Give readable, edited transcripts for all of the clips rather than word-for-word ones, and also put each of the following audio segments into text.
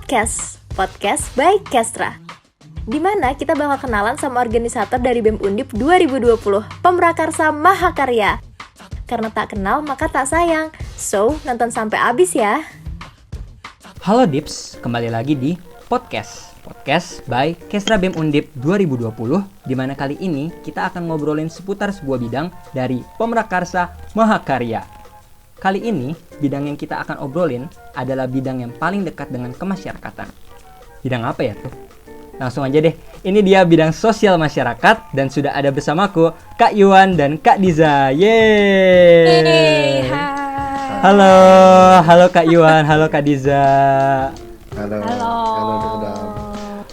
Podcast by Kestra. Di mana kita bakal kenalan sama organisator dari BEM Undip 2020, Pemrakarsa Mahakarya. Karena tak kenal maka tak sayang. So, nonton sampai habis ya. Halo Dips, kembali lagi di Podcast by Kestra BEM Undip 2020, di mana kali ini kita akan ngobrolin seputar sebuah bidang dari Pemrakarsa Mahakarya. Kali ini, bidang yang kita akan obrolin adalah bidang yang paling dekat dengan kemasyarakatan. Bidang apa ya tuh? Langsung aja deh, ini dia bidang sosial masyarakat dan sudah ada bersamaku Kak Yuan dan Kak Diza. Yeay! Hai. Halo Kak Yuan, halo Kak Diza. Halo.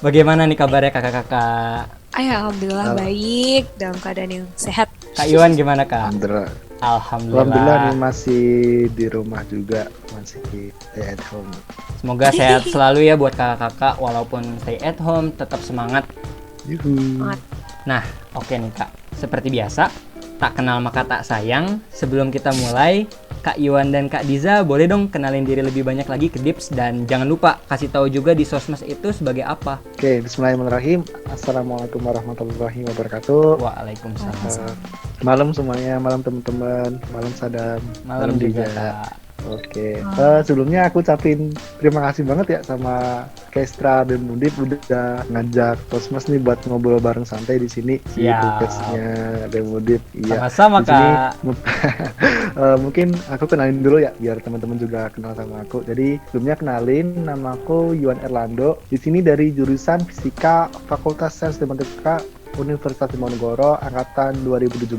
Bagaimana nih kabarnya kakak-kakak? Alhamdulillah baik, dalam keadaan yang sehat. Kak Yuan gimana Kak? Alhamdulillah nih masih di rumah juga, masih stay at home. Semoga sehat selalu ya buat kakak-kakak, walaupun stay at home tetap semangat. Yuhu. Nah, oke nih Kak. Seperti biasa, tak kenal maka tak sayang. Sebelum kita mulai, Kak Yuan dan Kak Diza boleh dong kenalin diri lebih banyak lagi ke Dips, dan jangan lupa kasih tahu juga di sosmed itu sebagai apa. Oke, bismillahirrahmanirrahim. Assalamualaikum warahmatullahi wabarakatuh. Waalaikumsalam. Malam semuanya, malam teman-teman, malam Sadam, Malam juga Diza. Kak. Oke, sebelumnya aku ucapin terima kasih banget ya sama Kestra dan Undip udah ngajak Kosmas nih buat ngobrol bareng santai di sini di Siap. podcastnya BEM Undip. Iya. Sama-sama Di sini, Kak. mungkin aku kenalin dulu ya biar teman-teman juga kenal sama aku. Jadi sebelumnya kenalin, nama aku Yuan Erlando. Di sini dari jurusan Fisika Fakultas Sains dan Matematika Universitas Diponegoro angkatan 2017.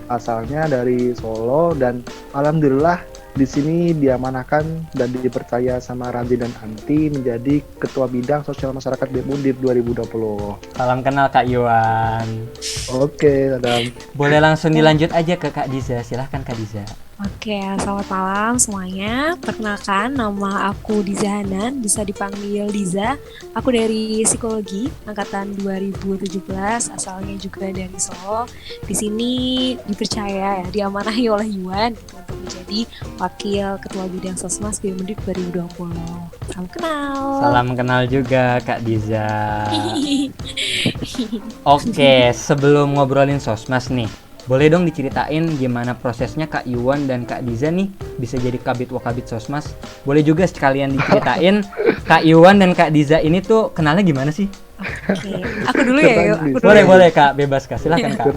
Asalnya dari Solo dan alhamdulillah di sini diamanahkan dan dipercaya sama Randy dan Anti menjadi Ketua Bidang Sosial Masyarakat BEM Undip 2020. Salam kenal Kak Yuan. Oke, Sadam. Boleh langsung dilanjut aja ke Kak Diza. Silahkan Kak Diza. Oke, selamat malam semuanya. Perkenalkan, nama aku Diza Hanan, bisa dipanggil Diza. Aku dari Psikologi angkatan 2017, asalnya juga dari Solo. Di sini dipercaya ya, diamanahi oleh Yuan gitu, untuk menjadi Wakil Ketua Bidang Sosmas BEM Undip 2020. Salam kenal. Salam kenal juga Kak Diza. Oke, sebelum ngobrolin sosmas nih, boleh dong diceritain gimana prosesnya Kak Yuan dan Kak Diza nih bisa jadi kabit wakabit sosmas. Boleh juga sekalian diceritain Kak Yuan dan Kak Diza ini tuh kenalnya gimana sih? Oke, aku dulu ya, yuk. Boleh Kak, bebas Kak, silahkan Kak.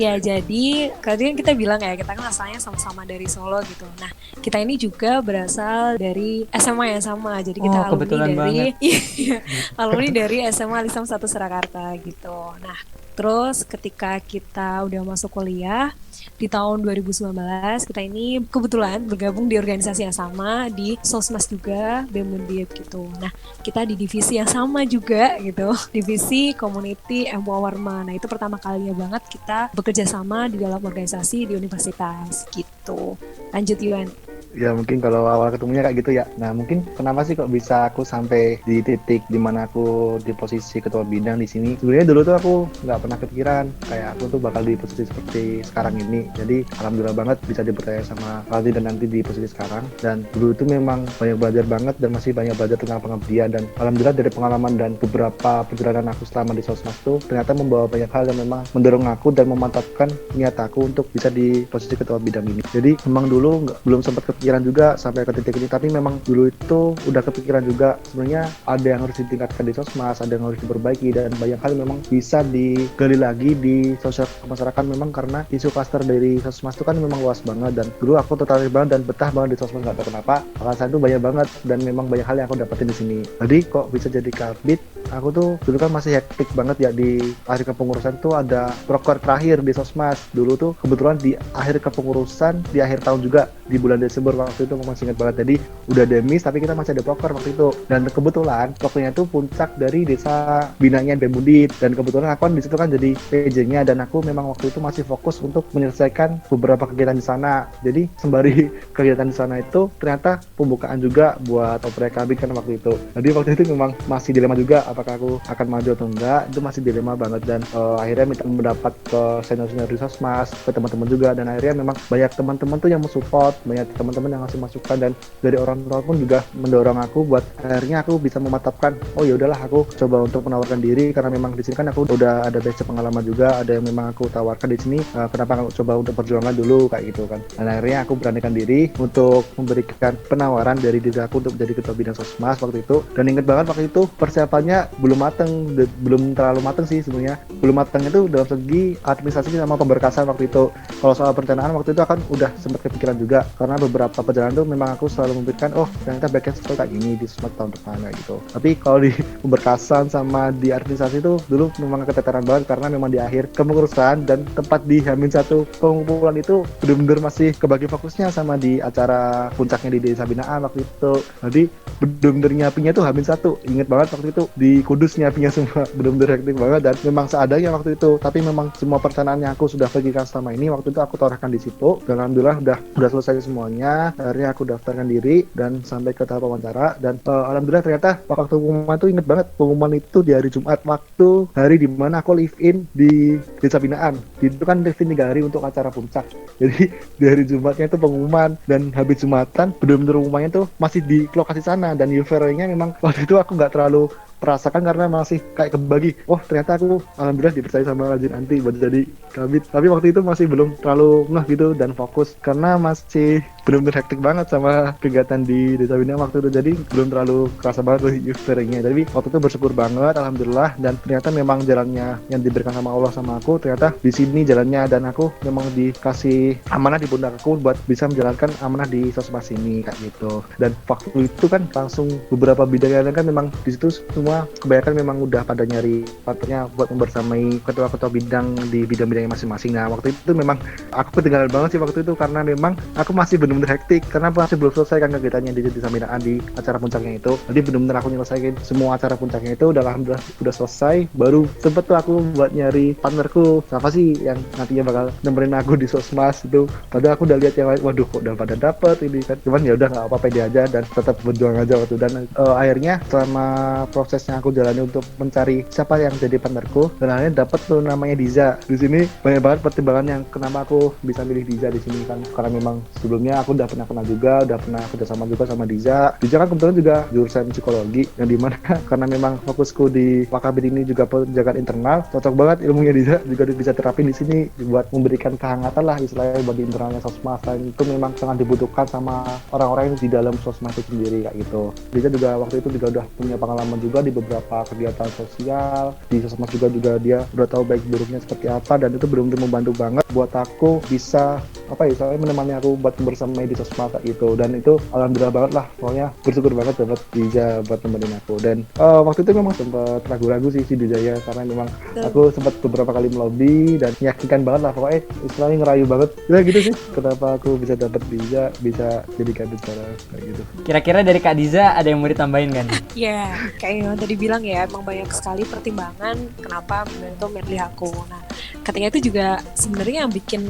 Ya, jadi kan kita bilang ya, kita kan asalnya sama-sama dari Solo gitu. Nah, kita ini juga berasal dari SMA yang sama. Jadi kita kebetulan alumni dari banget. alumni dari SMA Lisam 1 Surakarta gitu. Nah, terus ketika kita udah masuk kuliah di tahun 2019, kita ini kebetulan bergabung di organisasi yang sama, di Sosmas juga, BEM Undip gitu. Nah, kita di divisi yang sama juga gitu, divisi Community Empowerment. Nah, itu pertama kalinya banget kita bekerja sama di dalam organisasi di universitas gitu. Lanjut Yuan. Ya mungkin kalau awal ketemunya kayak gitu ya. Nah mungkin kenapa sih kok bisa aku sampai di titik dimana aku di posisi ketua bidang di sini. Sebenarnya dulu tuh aku nggak pernah kepikiran kayak aku tuh bakal di posisi seperti sekarang ini. Jadi alhamdulillah banget bisa dipercaya sama Aldi dan nanti di posisi sekarang. Dan dulu itu memang banyak belajar banget dan masih banyak belajar tentang pengabdian. Dan alhamdulillah dari pengalaman dan beberapa perjalanan aku selama di Sosmas tuh ternyata membawa banyak hal yang memang mendorong aku dan memantapkan niat aku untuk bisa di posisi ketua bidang ini. Jadi memang dulu belum sempat kepikiran juga sampai ke titik ini, tapi memang dulu itu udah kepikiran juga sebenarnya ada yang harus ditingkatkan di Sosmas, ada yang harus diperbaiki, dan banyak hal memang bisa digali lagi di sosial masyarakat memang karena isu klaster dari Sosmas itu kan memang luas banget. Dan dulu aku tertarik banget dan betah banget di Sosmas, nggak tahu kenapa alasan itu banyak banget dan memang banyak hal yang aku dapetin di sini. Jadi kok bisa jadi kabit, aku tuh dulu kan masih hektik banget ya di akhir kepengurusan tuh ada proker terakhir di Sosmas. Dulu tuh kebetulan di akhir kepengurusan di akhir tahun juga di bulan Desember waktu itu, aku masih ingat banget. Jadi udah demis tapi kita masih ada proker waktu itu, dan kebetulan prokernya tuh puncak dari desa binanya BEM Undip, dan kebetulan aku kan di situ kan jadi PJ-nya, dan aku memang waktu itu masih fokus untuk menyelesaikan beberapa kegiatan di sana. Jadi sembari kegiatan di sana itu ternyata pembukaan juga buat oprek kabit kan waktu itu. Jadi waktu itu memang masih dilema juga apakah aku akan maju atau enggak, itu masih dilema banget. Dan akhirnya minta mendapat ke senior-senior di Sosmas, ke teman-teman juga, dan akhirnya memang banyak teman-teman tuh yang mensupport, banyak teman-teman teman-teman yang ngasih masukan, dan dari orang tua pun juga mendorong aku buat akhirnya aku bisa mematapkan, oh ya udahlah aku coba untuk menawarkan diri, karena memang di sini kan aku udah ada basic pengalaman juga, ada yang memang aku tawarkan di sini, kenapa aku coba untuk perjuangan dulu kayak gitu kan. Dan akhirnya aku beranikan diri untuk memberikan penawaran dari diri aku untuk menjadi ketua bidang sosmas waktu itu. Dan inget banget waktu itu persiapannya belum terlalu mateng sih sebenarnya. Belum mateng itu dalam segi administrasi sama pemberkasan waktu itu. Kalau soal perencanaan waktu itu akan udah sempat kepikiran juga, karena beberapa perjalanan tuh memang aku selalu memberikan, oh ternyata backend seperti kayak gini di sosmed tahun depan kayak gitu. Tapi kalau di pemberkasan sama di administrasi itu dulu memang keteteran banget, karena memang di akhir kepengurusan dan tempat di H-1 pengumpulan itu bener-bener masih kebagi fokusnya sama di acara puncaknya di Desa Binaan waktu itu. Jadi bener-bener nyiapinnya tuh H-1. Ingat banget waktu itu di Kudus nyiapinnya semua, bener-bener hektik banget dan memang seadanya waktu itu. Tapi memang semua perencanaan yang aku sudah pikirkan selama ini waktu itu aku tawarkan di situ. Dan alhamdulillah udah selesai semuanya. Akhirnya aku daftarkan diri dan sampai ke tahap wawancara, dan alhamdulillah ternyata waktu pengumuman tuh inget banget, pengumuman itu di hari Jumat, waktu hari dimana aku live in di Desa Binaan. Itu kan live in 3 hari untuk acara puncak. Jadi di hari Jumatnya itu pengumuman, dan habis Jumatan bener-bener pengumumannya tuh masih di lokasi sana, dan euforianya memang waktu itu aku nggak terlalu merasakan karena masih kayak kebagi, oh ternyata aku alhamdulillah dipercaya sama Rajin Anti buat jadi kabit. Tapi waktu itu masih belum terlalu ngeh gitu dan fokus, karena masih benar-benar hektik banget sama kegiatan di Desa Binaan waktu itu, jadi belum terlalu kerasa banget tuh euforianya. Tapi waktu itu bersyukur banget alhamdulillah, dan ternyata memang jalannya yang diberikan sama Allah sama aku, ternyata di sini jalannya, dan aku memang dikasih amanah di pundak aku buat bisa menjalankan amanah di sosmas ini kayak gitu. Dan waktu itu kan langsung beberapa bidang yang kan memang di situ semua kebanyakan memang udah pada nyari partnernya buat membersamai ketua-ketua bidang di bidang-bidangnya masing-masing. Nah waktu itu memang aku ketinggalan banget sih waktu itu, karena memang aku masih benar-benar hektik karena masih belum selesai kan kegiatannya di Desa Binaan di acara puncaknya itu. Jadi benar-benar aku nyelesain semua acara puncaknya itu, udah alhamdulillah udah selesai. Baru sempet tuh aku buat nyari partnerku, siapa sih yang nantinya bakal nemenin aku di sosmas itu. Padahal aku udah lihat yang lain, waduh kok udah pada dapet ini kan. Cuman ya udah nggak apa-apa, pede aja dan tetap berjuang aja waktu. Dan akhirnya selama proses yang aku jalani untuk mencari siapa yang jadi partnerku, dan akhirnya dapat tuh namanya Diza. Di sini banyak banget pertimbangan yang kenapa aku bisa milih Diza di sini kan, karena memang sebelumnya aku udah pernah kenal juga, udah pernah kerjasama juga sama Diza. Diza kan kebetulan juga jurusan psikologi, yang dimana karena memang fokusku di Wakabit ini juga penjagaan internal, cocok banget ilmunya Diza juga bisa terapin di sini buat memberikan kehangatan lah istilahnya bagi internalnya sosmas, dan itu memang sangat dibutuhkan sama orang-orang yang di dalam sosmas itu sendiri kayak gitu. Diza juga waktu itu juga udah punya pengalaman juga di beberapa kegiatan sosial di sosmas juga dia udah tahu baik buruknya seperti apa, dan itu benar-benar membantu banget buat aku bisa soalnya menemani aku buat bersama di sosmas itu. Dan itu alhamdulillah banget lah, pokoknya bersyukur banget dapat Diza buat temenin aku. Dan waktu itu memang sempat ragu-ragu sih si Diza ya, karena memang aku sempat beberapa kali melobi dan meyakinkan banget lah, pokoknya istilahnya ngerayu banget ya gitu sih kenapa aku bisa dapat Diza bisa jadi kabit sekarang kayak gitu. Kira-kira dari Kak Diza ada yang mau ditambahin kan? Ya, kayak yang tadi bilang ya, emang banyak sekali pertimbangan kenapa membantu milih aku. Nah, katanya itu juga sebenarnya yang bikin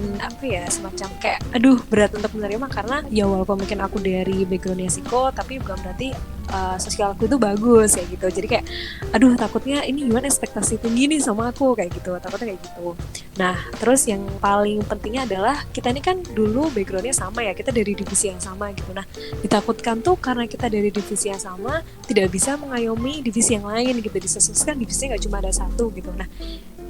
semacam kayak aduh berat untuk menerima, karena ya walaupun mungkin aku dari backgroundnya psiko, tapi bukan berarti sosialku itu bagus kayak gitu. Jadi kayak aduh takutnya ini gimana ekspektasi tinggi nih sama aku kayak gitu, takutnya kayak gitu. Nah terus yang paling pentingnya adalah kita ini kan dulu backgroundnya sama ya, kita dari divisi yang sama gitu. Nah ditakutkan tuh karena kita dari divisi yang sama tidak bisa mengayomi divisi yang lain gitu. Disesuaikan divisinya nggak cuma ada satu gitu. Nah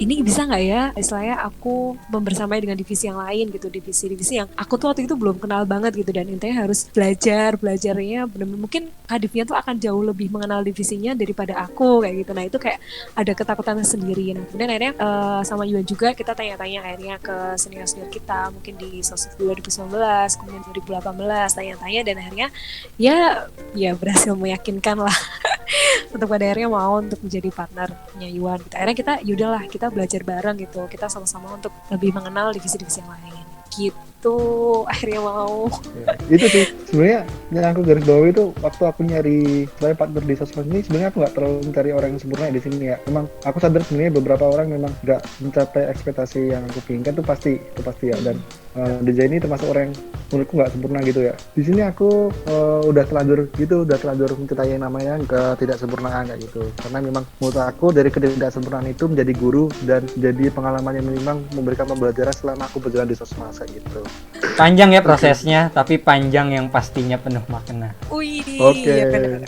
ini bisa nggak ya istilahnya aku membersamai dengan divisi yang lain gitu, divisi-divisi yang aku tuh waktu itu belum kenal banget gitu, dan intinya harus belajarnya benar-benar mungkin kadifnya tuh akan jauh lebih mengenal divisinya daripada aku kayak gitu. Nah itu kayak ada ketakutan sendiri. Nah kemudian akhirnya sama Yuan juga kita tanya-tanya akhirnya ke senior-senior kita mungkin di SOSIF 2019 kemudian 2018 tanya-tanya, dan akhirnya ya berhasil meyakinkan lah untuk pada akhirnya mau untuk menjadi partnernya Yuan gitu. Akhirnya kita belajar bareng gitu, kita sama-sama untuk lebih mengenal divisi-divisi yang lain gitu, akhirnya mau. Ya, itu sih sebenarnya yang aku garis bawahi itu waktu aku nyari selain partner di sosmed ini, sebenarnya aku nggak terlalu mencari orang yang sempurna di sini ya. Memang aku sadar sebenarnya beberapa orang memang nggak mencapai ekspektasi yang aku inginkan, itu pasti ya. Dan Diza ini termasuk orang yang menurutku nggak sempurna gitu ya. Di sini aku udah terlanjur mencintai yang namanya ketidaksempurnaan kayak gitu. Karena memang menurut aku dari ketidaksempurnaan itu menjadi guru dan jadi pengalaman yang memang memberikan pembelajaran selama aku berjalan di sosmed kayak gitu. Panjang ya prosesnya, tapi panjang yang pastinya penuh makna. Wih, Oke. iya benar.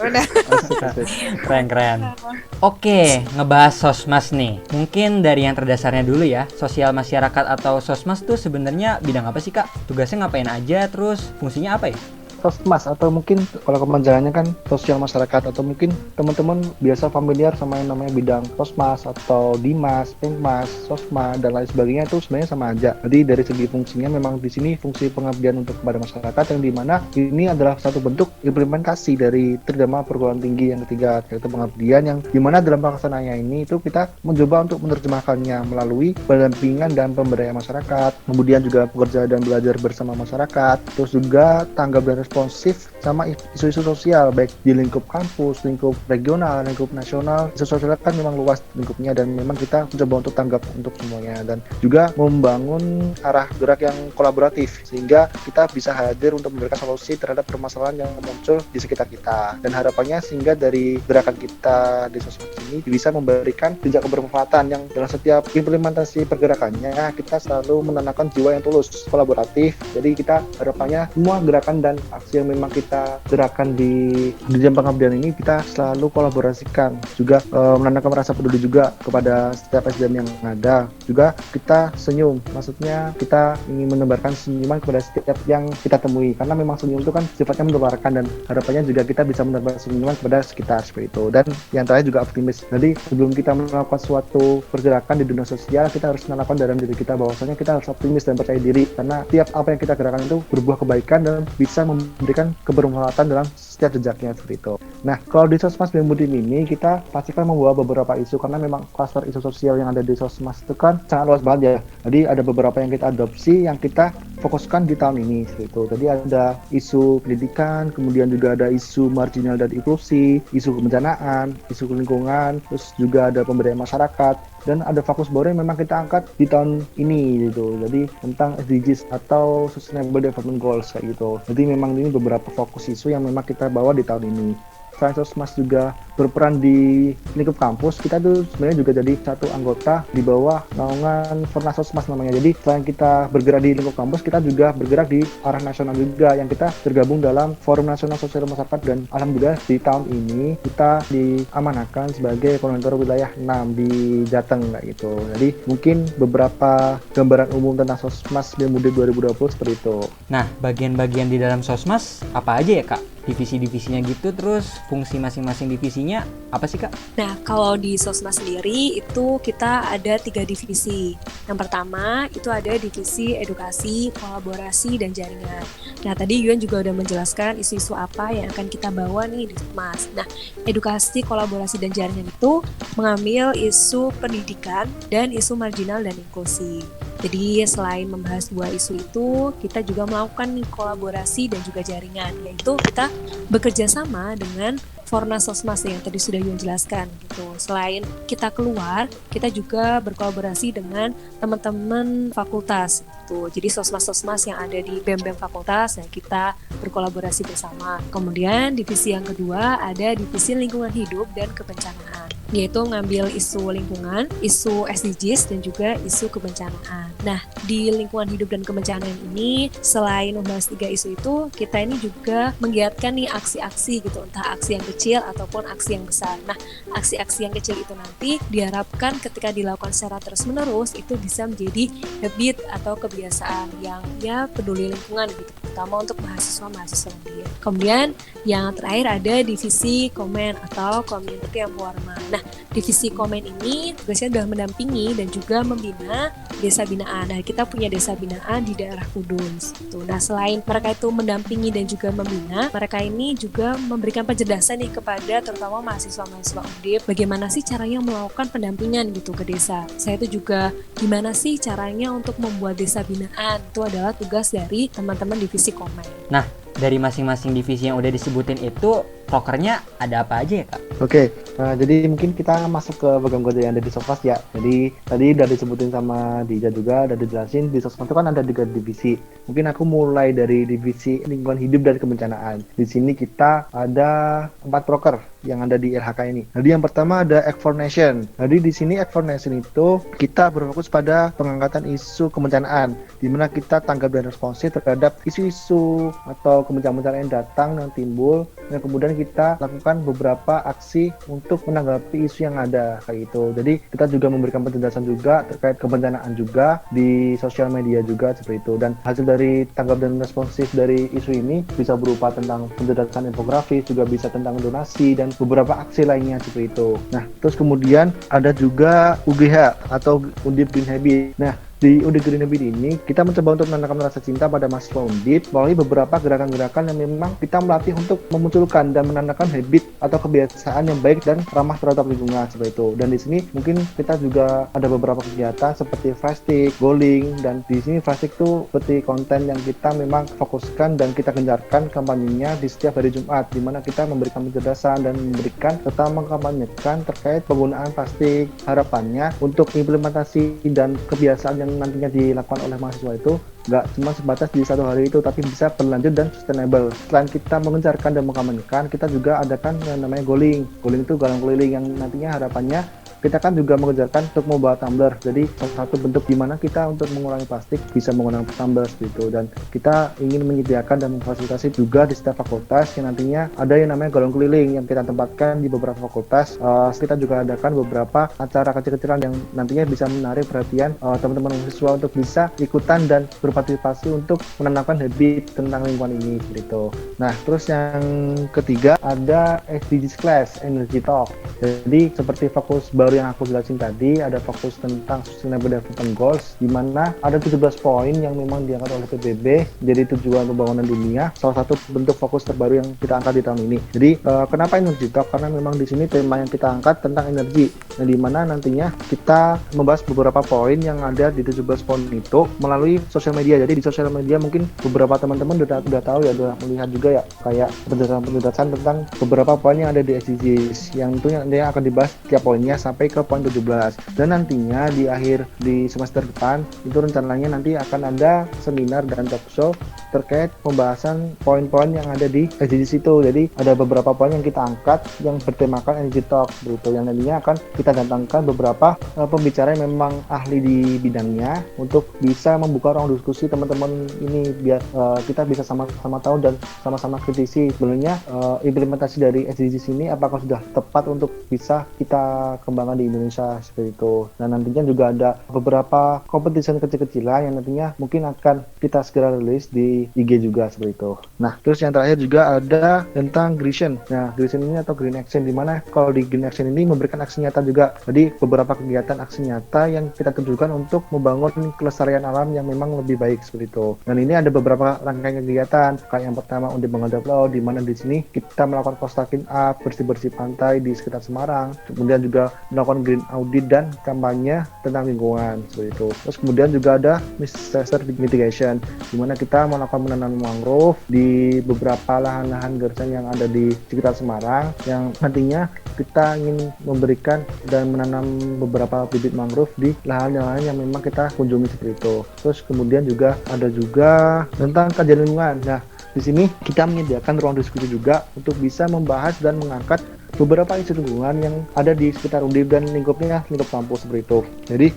Asik. Keren. Oke, ngebahas sosmas nih. Mungkin dari yang terdasarnya dulu ya. Sosial masyarakat atau sosmas tuh sebenarnya bidang apa sih, Kak? Tugasnya ngapain aja, terus fungsinya apa ya? Sosmas atau mungkin kalau kepanjangannya kan sosial masyarakat, atau mungkin teman-teman biasa familiar sama yang namanya bidang sosmas atau dimas, pengmas, sosma dan lain sebagainya, itu sebenarnya sama aja. Jadi dari segi fungsinya memang di sini fungsi pengabdian untuk kepada masyarakat, yang dimana ini adalah satu bentuk implementasi dari Tridharma perguruan tinggi yang ketiga, yaitu pengabdian, yang dimana dalam pelaksanaannya ini itu kita mencoba untuk menerjemahkannya melalui pendampingan dan pemberdayaan masyarakat, kemudian juga bekerja dan belajar bersama masyarakat, terus juga tanggap dan responsif sama isu-isu sosial, baik di lingkup kampus, lingkup regional, lingkup nasional. Isu sosial kan memang luas lingkupnya, dan memang kita mencoba untuk tanggap untuk semuanya, dan juga membangun arah gerak yang kolaboratif sehingga kita bisa hadir untuk memberikan solusi terhadap permasalahan yang muncul di sekitar kita. Dan harapannya sehingga dari gerakan kita di sosmed ini bisa memberikan jejak kebermanfaatan, yang dalam setiap implementasi pergerakannya kita selalu menanamkan jiwa yang tulus, kolaboratif. Jadi kita harapannya semua gerakan dan aksi yang memang kita gerakan di jam pengabdian ini kita selalu kolaborasikan, juga menanamkan rasa peduli juga kepada setiap SDM yang ada. Juga kita senyum, maksudnya kita ingin menebarkan senyuman kepada setiap yang kita temui, karena memang senyum itu kan sifatnya menularkan, dan harapannya juga kita bisa menebarkan senyuman kepada sekitar seperti itu. Dan yang terakhir juga optimis. Jadi sebelum kita melakukan suatu pergerakan di dunia sosial, kita harus menanamkan dalam diri kita bahwasanya kita harus optimis dan percaya diri, karena tiap apa yang kita gerakan itu berbuah kebaikan dan bisa memberikan kebermanfaatan dalam setiap jejaknya seperti itu. Nah, kalau di Sosmas BEM Undim ini kita pastikan membawa beberapa isu, karena memang kluster isu sosial yang ada di Sosmas itu kan sangat luas banget ya. Jadi ada beberapa yang kita adopsi, yang kita fokuskan di tahun ini seperti itu. Jadi ada isu pendidikan, kemudian juga ada isu marginal dan inklusi, isu kebencanaan, isu lingkungan, terus juga ada pemberdayaan masyarakat, dan ada fokus baru yang memang kita angkat di tahun ini gitu. Jadi tentang SDGs atau Sustainable Development Goals kayak gitu. Jadi memang ini beberapa fokus isu yang memang kita bawa di tahun ini. Selain Sosmas juga berperan di lingkup kampus, kita tuh sebenarnya juga jadi satu anggota di bawah naungan Fornas Sosmas namanya. Jadi selain kita bergerak di lingkup kampus, kita juga bergerak di arah nasional juga, yang kita tergabung dalam Forum Nasional Sosial Masyarakat, dan alhamdulillah di tahun ini kita diamanahkan sebagai koordinator wilayah 6 di Jateng kayak gitu. Jadi mungkin beberapa gambaran umum tentang Sosmas BEM Undim 2020 seperti itu. Nah, bagian-bagian di dalam sosmas apa aja ya, Kak? Divisi-divisinya gitu, terus fungsi masing-masing divisinya apa sih, Kak? Nah, kalau di Sosmas sendiri itu kita ada 3 divisi. Yang pertama itu ada divisi edukasi, kolaborasi, dan jaringan. Nah, tadi Yuan juga udah menjelaskan isu-isu apa yang akan kita bawa nih di Sosmas. Nah, edukasi, kolaborasi, dan jaringan itu mengambil isu pendidikan dan isu marginal dan inklusi. Jadi selain membahas 2 isu itu, kita juga melakukan nih kolaborasi dan juga jaringan, yaitu kita bekerja sama dengan Fornas Sosmas yang tadi sudah Yuan jelaskan gitu. Selain kita keluar, kita juga berkolaborasi dengan teman-teman fakultas gitu. Jadi Sosmas-Sosmas yang ada di BEM-BEM fakultas, dan kita berkolaborasi bersama. Kemudian divisi yang kedua ada divisi lingkungan hidup dan kebencanaan, yaitu ngambil isu lingkungan, isu SDGs, dan juga isu kebencanaan. Nah, di lingkungan hidup dan kebencanaan ini, selain membahas 3 isu itu, kita ini juga menggiatkan nih aksi-aksi gitu, entah aksi yang kecil ataupun aksi yang besar. Nah, aksi-aksi yang kecil itu nanti diharapkan ketika dilakukan secara terus-menerus, itu bisa menjadi habit atau kebiasaan yang ya peduli lingkungan gitu, terutama untuk mahasiswa-mahasiswa dia. Kemudian yang terakhir ada divisi komen atau community empowerment. Nah, divisi komen ini tugasnya adalah mendampingi dan juga membina desa binaan. Nah, kita punya desa binaan di daerah Kudus. Tuh. Nah, selain mereka itu mendampingi dan juga membina, mereka ini juga memberikan penjelasan nih kepada terutama mahasiswa-mahasiswa Undip, bagaimana sih caranya melakukan pendampingan gitu ke desa. Saya itu juga gimana sih caranya untuk membuat desa binaan. Itu adalah tugas dari teman-teman divisi komen. Nah, dari masing-masing divisi yang udah disebutin itu, prokernya ada apa aja ya Kak? Oke, jadi mungkin kita masuk ke program kerja yang ada di Sosmas ya. Jadi tadi udah disebutin sama Dija juga, udah dijelasin di Sosmas itu kan ada 3 divisi. Mungkin aku mulai dari divisi lingkungan hidup dan kebencanaan. Di sini kita ada 4 proker yang ada di LHK ini. Jadi yang pertama ada Act for Nation. Jadi di sini Act for Nation itu kita berfokus pada pengangkatan isu kebencanaan, di mana kita tanggap dan responsif terhadap isu-isu atau kebencana-kebencana yang datang yang timbul, dan kemudian kita lakukan beberapa aksi untuk menanggapi isu yang ada kayak gitu. Jadi kita juga memberikan penjelasan juga terkait kebencanaan juga di sosial media juga seperti itu. Dan hasil dari tanggap dan responsif dari isu ini bisa berupa tentang penjelasan infografis, juga bisa tentang donasi dan beberapa aksi lainnya seperti itu. Nah, terus kemudian ada juga UGH atau Undip Green Habit. Nah, di Undip Green Habit ini kita mencoba untuk menanamkan rasa cinta pada mahasiswa Undip melalui beberapa gerakan-gerakan yang memang kita melatih untuk memunculkan dan menanamkan habit atau kebiasaan yang baik dan ramah terhadap lingkungan seperti itu. Dan di sini mungkin kita juga ada beberapa kegiatan seperti flashstick, bowling, dan di sini flashstick itu seperti konten yang kita memang fokuskan dan kita gencarkan kampanyenya di setiap hari Jumat, di mana kita memberikan penjelasan dan memberikan serta mengkampanyekan terkait penggunaan plastik. Harapannya untuk implementasi dan kebiasaan yang nantinya dilakukan oleh mahasiswa itu nggak cuma sebatas di satu hari itu, tapi bisa berlanjut dan sustainable. Selain kita mengencarkan dan mengkampanyekan, kita juga adakan yang namanya Goling. Goling itu galang keliling yang nantinya harapannya kita kan juga mengejarkan untuk membawa tumbler. Jadi salah satu bentuk di mana kita untuk mengurangi plastik bisa menggunakan tumbler gitu. Dan kita ingin menyediakan dan memfasilitasi juga di setiap fakultas yang nantinya ada yang namanya galon keliling yang kita tempatkan di beberapa fakultas. Kita juga adakan beberapa acara kecil-kecilan yang nantinya bisa menarik perhatian teman-teman mahasiswa untuk bisa ikutan dan berpartisipasi untuk menanamkan habit tentang lingkungan ini gitu. Nah, terus yang ketiga ada SDGs Class, Energy Talk. Jadi seperti fokus baru yang aku jelasin tadi, ada fokus tentang Sustainable Development Goals, di mana ada 17 poin yang memang diangkat oleh PBB jadi tujuan pembangunan dunia. Salah satu bentuk fokus terbaru yang kita angkat di tahun ini. Jadi kenapa Energy Talk? Karena memang di sini tema yang kita angkat tentang energi, nah, di mana nantinya kita membahas beberapa poin yang ada di 17 poin itu melalui sosial media. Jadi di sosial media mungkin beberapa teman-teman udah tahu ya, udah melihat juga ya kayak penjelasan tentang beberapa poin yang ada di SDGs yang tentunya yang akan dibahas tiap poinnya sampai ke poin 17. Dan nantinya di semester depan itu rencananya nanti akan ada seminar dan talk show terkait pembahasan poin-poin yang ada di SDGs itu. Jadi ada beberapa poin yang kita angkat yang bertemakan Energy Talk gitu, yang nantinya akan kita datangkan beberapa pembicara yang memang ahli di bidangnya untuk bisa membuka ruang diskusi teman-teman ini biar kita bisa sama-sama tahu dan sama-sama kritisi sebenarnya implementasi dari SDGs ini apakah sudah tepat untuk bisa kita kembangkan di Indonesia seperti itu. Dan nantinya juga ada beberapa competition kecil-kecilan yang nantinya mungkin akan kita segera rilis di IG juga seperti itu. Nah, terus yang terakhir juga ada tentang Green. Nah, Green ini atau Green Action, di mana kalau di Green Action ini memberikan aksi nyata juga. Jadi beberapa kegiatan aksi nyata yang kita tujukan untuk membangun kelestarian alam yang memang lebih baik seperti itu. Dan ini ada beberapa rangkaian kegiatan. Kayak yang pertama Undip Menghadap Laut, di mana di sini kita melakukan coastal clean up, bersih-bersih pantai di sekitar Semarang. Kemudian juga melakukan green audit dan kampanye tentang lingkungan seperti itu. Terus kemudian juga ada disaster mitigation, di mana kita melakukan menanam mangrove di beberapa lahan-lahan gersang yang ada di sekitar Semarang, yang nantinya kita ingin memberikan dan menanam beberapa bibit mangrove di lahan-lahan yang memang kita kunjungi seperti itu. Terus kemudian juga ada juga tentang kajian lingkungan. Nah, di sini kita menyediakan ruang diskusi juga untuk bisa membahas dan mengangkat beberapa isu lingkungan yang ada di sekitar Undip dan lingkup kampus seperti itu. Jadi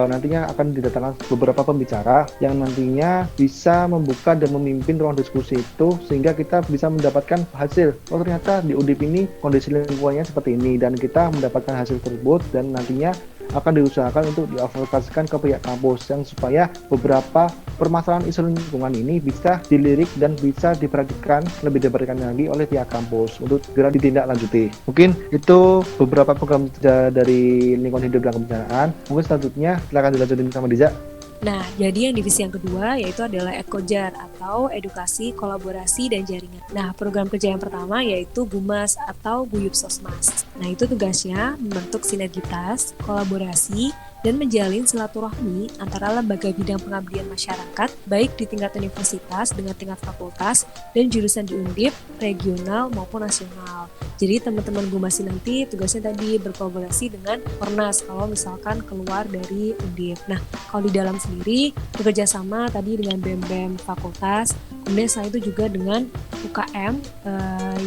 nantinya akan didatangkan beberapa pembicara yang nantinya bisa membuka dan memimpin ruang diskusi itu sehingga kita bisa mendapatkan hasil. Oh, ternyata di Undip ini kondisi lingkungannya seperti ini, dan kita mendapatkan hasil tersebut dan nantinya akan diusahakan untuk diadvokasikan ke pihak kampus yang supaya beberapa permasalahan isu lingkungan ini bisa dilirik dan bisa diperhatikan lebih lagi oleh pihak kampus untuk segera ditindaklanjuti. Mungkin itu beberapa program kerja dari lingkungan hidup dan kebencanaan. Mungkin selanjutnya silakan dilanjutin sama Diza. Nah, jadi yang divisi yang kedua yaitu adalah Ekojar atau Edukasi, Kolaborasi, dan Jaringan. Nah, program kerja yang pertama yaitu Gumas atau Guyup Sosmas. Nah, itu tugasnya membentuk sinergitas, kolaborasi, dan menjalin silaturahmi antara lembaga bidang pengabdian masyarakat, baik di tingkat universitas dengan tingkat fakultas dan jurusan di Undip, regional maupun nasional. Jadi teman-teman Gumasi nanti tugasnya tadi berkolaborasi dengan Ornas kalau misalkan keluar dari Undip. Nah, kalau di dalam sendiri bekerja sama tadi dengan BEM-BEM fakultas, kemudian selain itu juga dengan UKM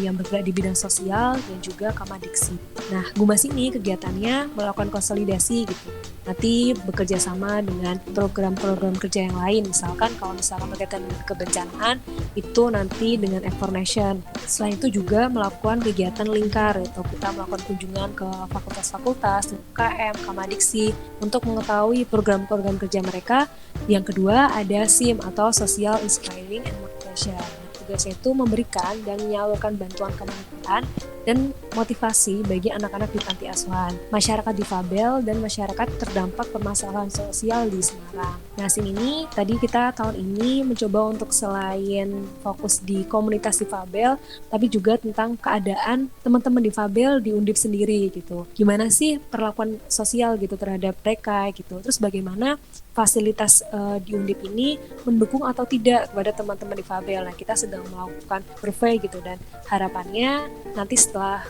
yang bergerak di bidang sosial dan juga Kamadiksi. Nah, Gumas ini kegiatannya melakukan konsolidasi gitu. Nanti bekerja sama dengan program-program kerja yang lain. Misalkan kalau misalkan berkaitan dengan kebencanaan, itu nanti dengan F4Nation. Selain itu juga melakukan kegiatan lingkar, yaitu kita melakukan kunjungan ke fakultas-fakultas, UKM, Kamadiksi, untuk mengetahui program-program kerja mereka. Yang kedua ada SIM atau Social Inspiring and Motivation. Tugasnya itu memberikan dan menyalurkan bantuan kemanusiaan dan motivasi bagi anak-anak di panti asuhan, masyarakat difabel, dan masyarakat terdampak permasalahan sosial di Semarang. Nah, SIM ini tadi kita tahun ini mencoba untuk selain fokus di komunitas difabel, tapi juga tentang keadaan teman-teman difabel di Undip sendiri gitu. Gimana sih perlakuan sosial gitu terhadap mereka gitu. Terus bagaimana fasilitas di Undip ini mendukung atau tidak kepada teman-teman difabel. Nah, kita sedang melakukan survei gitu, dan harapannya nanti setelah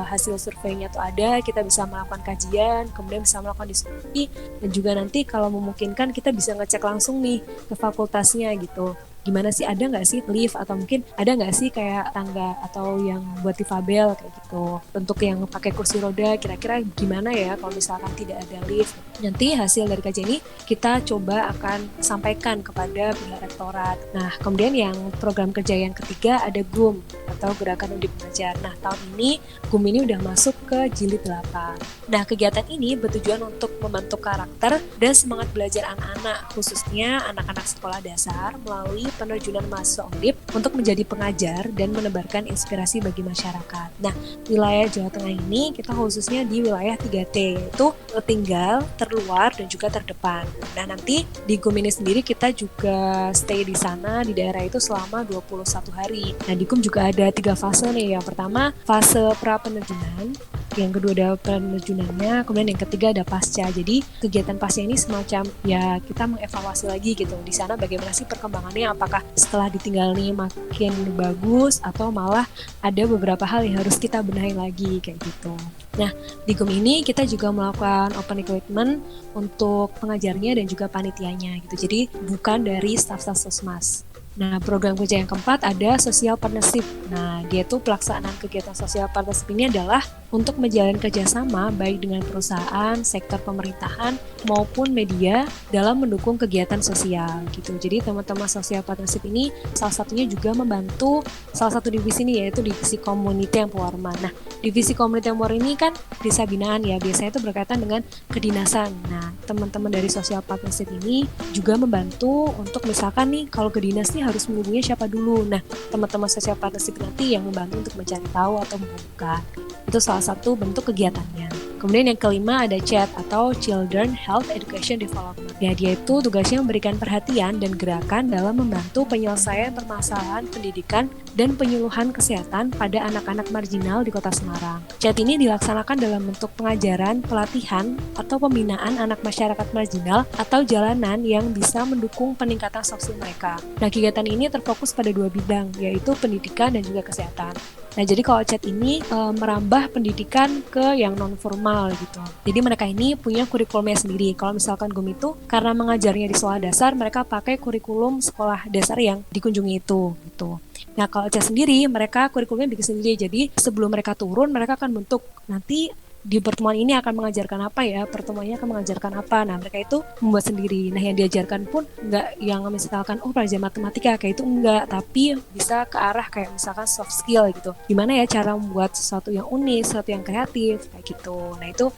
hasil surveinya itu ada, kita bisa melakukan kajian, kemudian bisa melakukan diskusi, dan juga nanti kalau memungkinkan kita bisa ngecek langsung nih ke fakultasnya gitu. Gimana sih, ada nggak sih lift, atau mungkin ada nggak sih kayak tangga atau yang buat difabel kayak gitu. Untuk yang pakai kursi roda kira-kira gimana ya kalau misalkan tidak ada lift. Nanti hasil dari kajian ini kita coba akan sampaikan kepada pihak rektorat. Nah, kemudian yang program kerja yang ketiga ada GUM atau Gerakan Undip Mengajar. Nah, tahun ini GUM ini udah masuk ke jilid 8. Nah, kegiatan ini bertujuan untuk membentuk karakter dan semangat belajar anak-anak, khususnya anak-anak sekolah dasar melalui penerjunan mahasiswa Undip untuk menjadi pengajar dan menebarkan inspirasi bagi masyarakat. Nah, wilayah Jawa Tengah ini kita khususnya di wilayah 3T, yaitu tertinggal, terluar, dan juga terdepan. Nah, nanti di GUM ini sendiri kita juga stay di sana, di daerah itu selama 21 hari. Nah, di GUM juga ada 3 fase nih. Yang pertama, fase pra-penerjunan. Yang kedua ada penerjunannya, kemudian yang ketiga ada pasca. Jadi kegiatan pasca ini semacam ya kita mengevaluasi lagi gitu di sana bagaimana sih perkembangannya, apakah setelah ditinggal nih makin bagus atau malah ada beberapa hal yang harus kita benahi lagi kayak gitu. Nah, di GUM ini kita juga melakukan open recruitment untuk pengajarnya dan juga panitianya gitu. Jadi bukan dari staf-staf sosmas. Nah, program kerja yang keempat ada social partnership. Nah, dia itu pelaksanaan kegiatan social partnership ini adalah untuk menjalin kerjasama baik dengan perusahaan, sektor pemerintahan, maupun media dalam mendukung kegiatan sosial gitu. Jadi teman-teman social partnership ini salah satunya juga membantu salah satu divisi ini, yaitu divisi community empowerment. Nah, divisi community empowerment ini kan desa binaan ya, biasanya itu berkaitan dengan kedinasan. Nah, teman-teman dari social partnership ini juga membantu untuk misalkan nih kalau ke dinas nih harus menghubungi siapa dulu. Nah, teman-teman social partnership nanti yang membantu untuk mencari tahu atau menghubungkan. Itu salah satu bentuk kegiatannya. Kemudian yang kelima ada CHED atau Children Health Education Development. Ya, dia itu tugasnya memberikan perhatian dan gerakan dalam membantu penyelesaian permasalahan pendidikan dan penyuluhan kesehatan pada anak-anak marginal di Kota Semarang. CHED ini dilaksanakan dalam bentuk pengajaran, pelatihan, atau pembinaan anak masyarakat marginal atau jalanan yang bisa mendukung peningkatan sosial mereka. Nah, kegiatan ini terfokus pada 2 bidang, yaitu pendidikan dan juga kesehatan. Nah, jadi kalau CHED ini merambah pendidikan ke yang non-formal gitu. Jadi mereka ini punya kurikulumnya sendiri. Kalau misalkan GUM itu, karena mengajarnya di sekolah dasar, mereka pakai kurikulum sekolah dasar yang dikunjungi itu gitu. Nah, kalau CHED sendiri, mereka kurikulumnya bikin sendiri. Jadi sebelum mereka turun, mereka akan bentuk nanti di pertemuan ini akan mengajarkan apa ya, pertemuannya akan mengajarkan apa. Nah, mereka itu membuat sendiri. Nah, yang diajarkan pun nggak yang misalkan pelajaran matematika kayak itu enggak, tapi bisa ke arah kayak misalkan soft skill gitu. Gimana ya cara membuat sesuatu yang unik, sesuatu yang kreatif kayak gitu. Nah, itu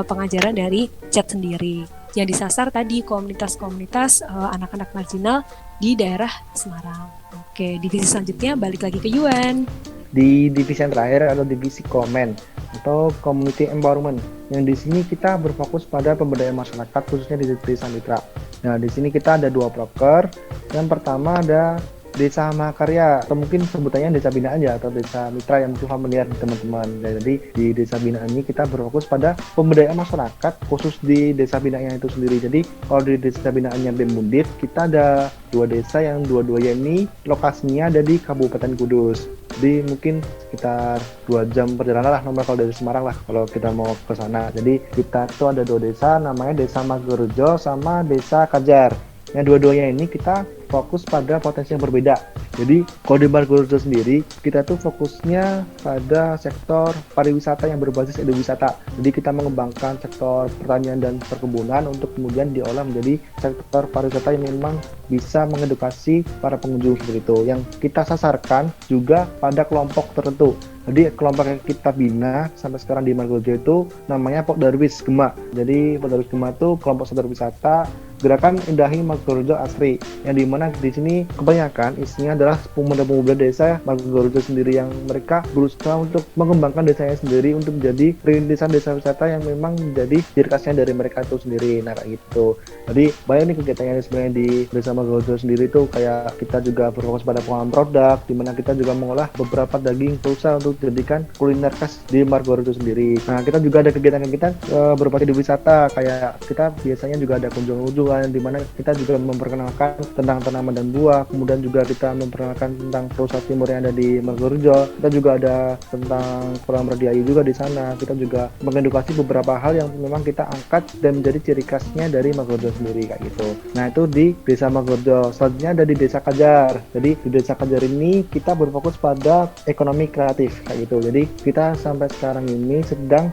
pengajaran dari CHED sendiri. Yang disasar tadi komunitas-komunitas anak-anak marginal di daerah Semarang. Oke, divisi selanjutnya balik lagi ke Yuan. Di divisi yang terakhir ada divisi Komen atau Community Empowerment. Yang di sini kita berfokus pada pemberdayaan masyarakat khususnya di Desa Mitra. Nah, di sini kita ada 2 proker. Yang pertama ada Desa Mahakarya atau mungkin sebutannya desa binaan ya atau desa mitra yang mungkin familiar teman-teman. Jadi di desa binaan ini kita berfokus pada pemberdayaan masyarakat khusus di desa binaannya itu sendiri. Jadi kalau di desa binaannya BEM Undip kita ada 2 desa yang dua-duanya ini lokasinya ada di Kabupaten Kudus. Jadi mungkin sekitar 2 jam perjalanan lah nomor kalau dari Semarang lah kalau kita mau ke sana. Jadi kita tuh ada 2 desa namanya Desa Margorejo sama Desa Kajar. Yang dua-duanya ini kita fokus pada potensi yang berbeda. Jadi kalau di Margorejo sendiri kita tuh fokusnya pada sektor pariwisata yang berbasis ekowisata. Jadi kita mengembangkan sektor pertanian dan perkebunan untuk kemudian diolah menjadi sektor pariwisata yang memang bisa mengedukasi para pengunjung seperti itu. Yang kita sasarkan juga pada kelompok tertentu. Jadi kelompok yang kita bina sampai sekarang di Margorejo itu namanya Pok Darwis Gema. Jadi Pok Darwis Gema itu kelompok sektor wisata Gerakan Indahi Margorejo Asri, yang dimana di sini kebanyakan isinya adalah pemuda-pemuda desa Margorejo sendiri yang mereka berusaha untuk mengembangkan desanya sendiri untuk menjadi rintisan desa wisata yang memang menjadi ciri khasnya dari mereka itu sendiri. Nah kayak gitu. Jadi banyak nih kegiatannya sebenarnya di desa Margorejo sendiri itu kayak kita juga berfokus pada pengembangan produk, dimana kita juga mengolah beberapa daging rusa untuk dijadikan kuliner khas di Margorejo sendiri. Nah kita juga ada kegiatan-kegiatan berupa di wisata, kayak kita biasanya juga ada kunjungan di mana kita juga memperkenalkan tentang tanaman dan buah, kemudian juga kita memperkenalkan tentang Rusa Timur yang ada di Margorejo. Kita juga ada tentang program Radiayu juga di sana. Kita juga mengedukasi beberapa hal yang memang kita angkat dan menjadi ciri khasnya dari Margorejo sendiri kayak gitu. Nah itu di Desa Margorejo. Selanjutnya ada di Desa Kajar. Jadi di Desa Kajar ini kita berfokus pada ekonomi kreatif kayak gitu. Jadi kita sampai sekarang ini sedang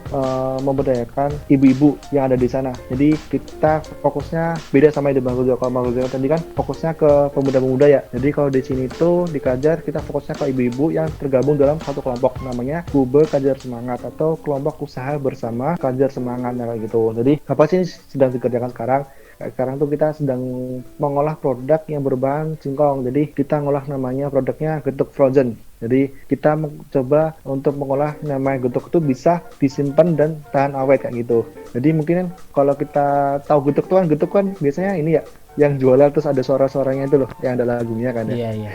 memberdayakan ibu-ibu yang ada di sana. Jadi kita fokusnya beda sama di Margorejo. Kalau Margorejo tadi kan fokusnya ke pemuda-pemuda ya. Jadi kalau di sini tuh di Kajar kita fokusnya ke ibu-ibu yang tergabung dalam satu kelompok namanya Kube Kajar Semangat atau kelompok usaha bersama Kajar Semangat kayak gitu. Jadi apa sih sedang dikerjakan sekarang? Sekarang tuh kita sedang mengolah produk yang berbahan singkong. Jadi kita ngolah namanya produknya getuk frozen. Jadi kita mencoba untuk mengolah namanya getuk itu bisa disimpan dan tahan awet kayak gitu. Jadi mungkin kan kalau kita tahu getuk kan biasanya ini ya yang jualan terus ada suara-suaranya itu loh yang ada lagunya kan ya. Iya.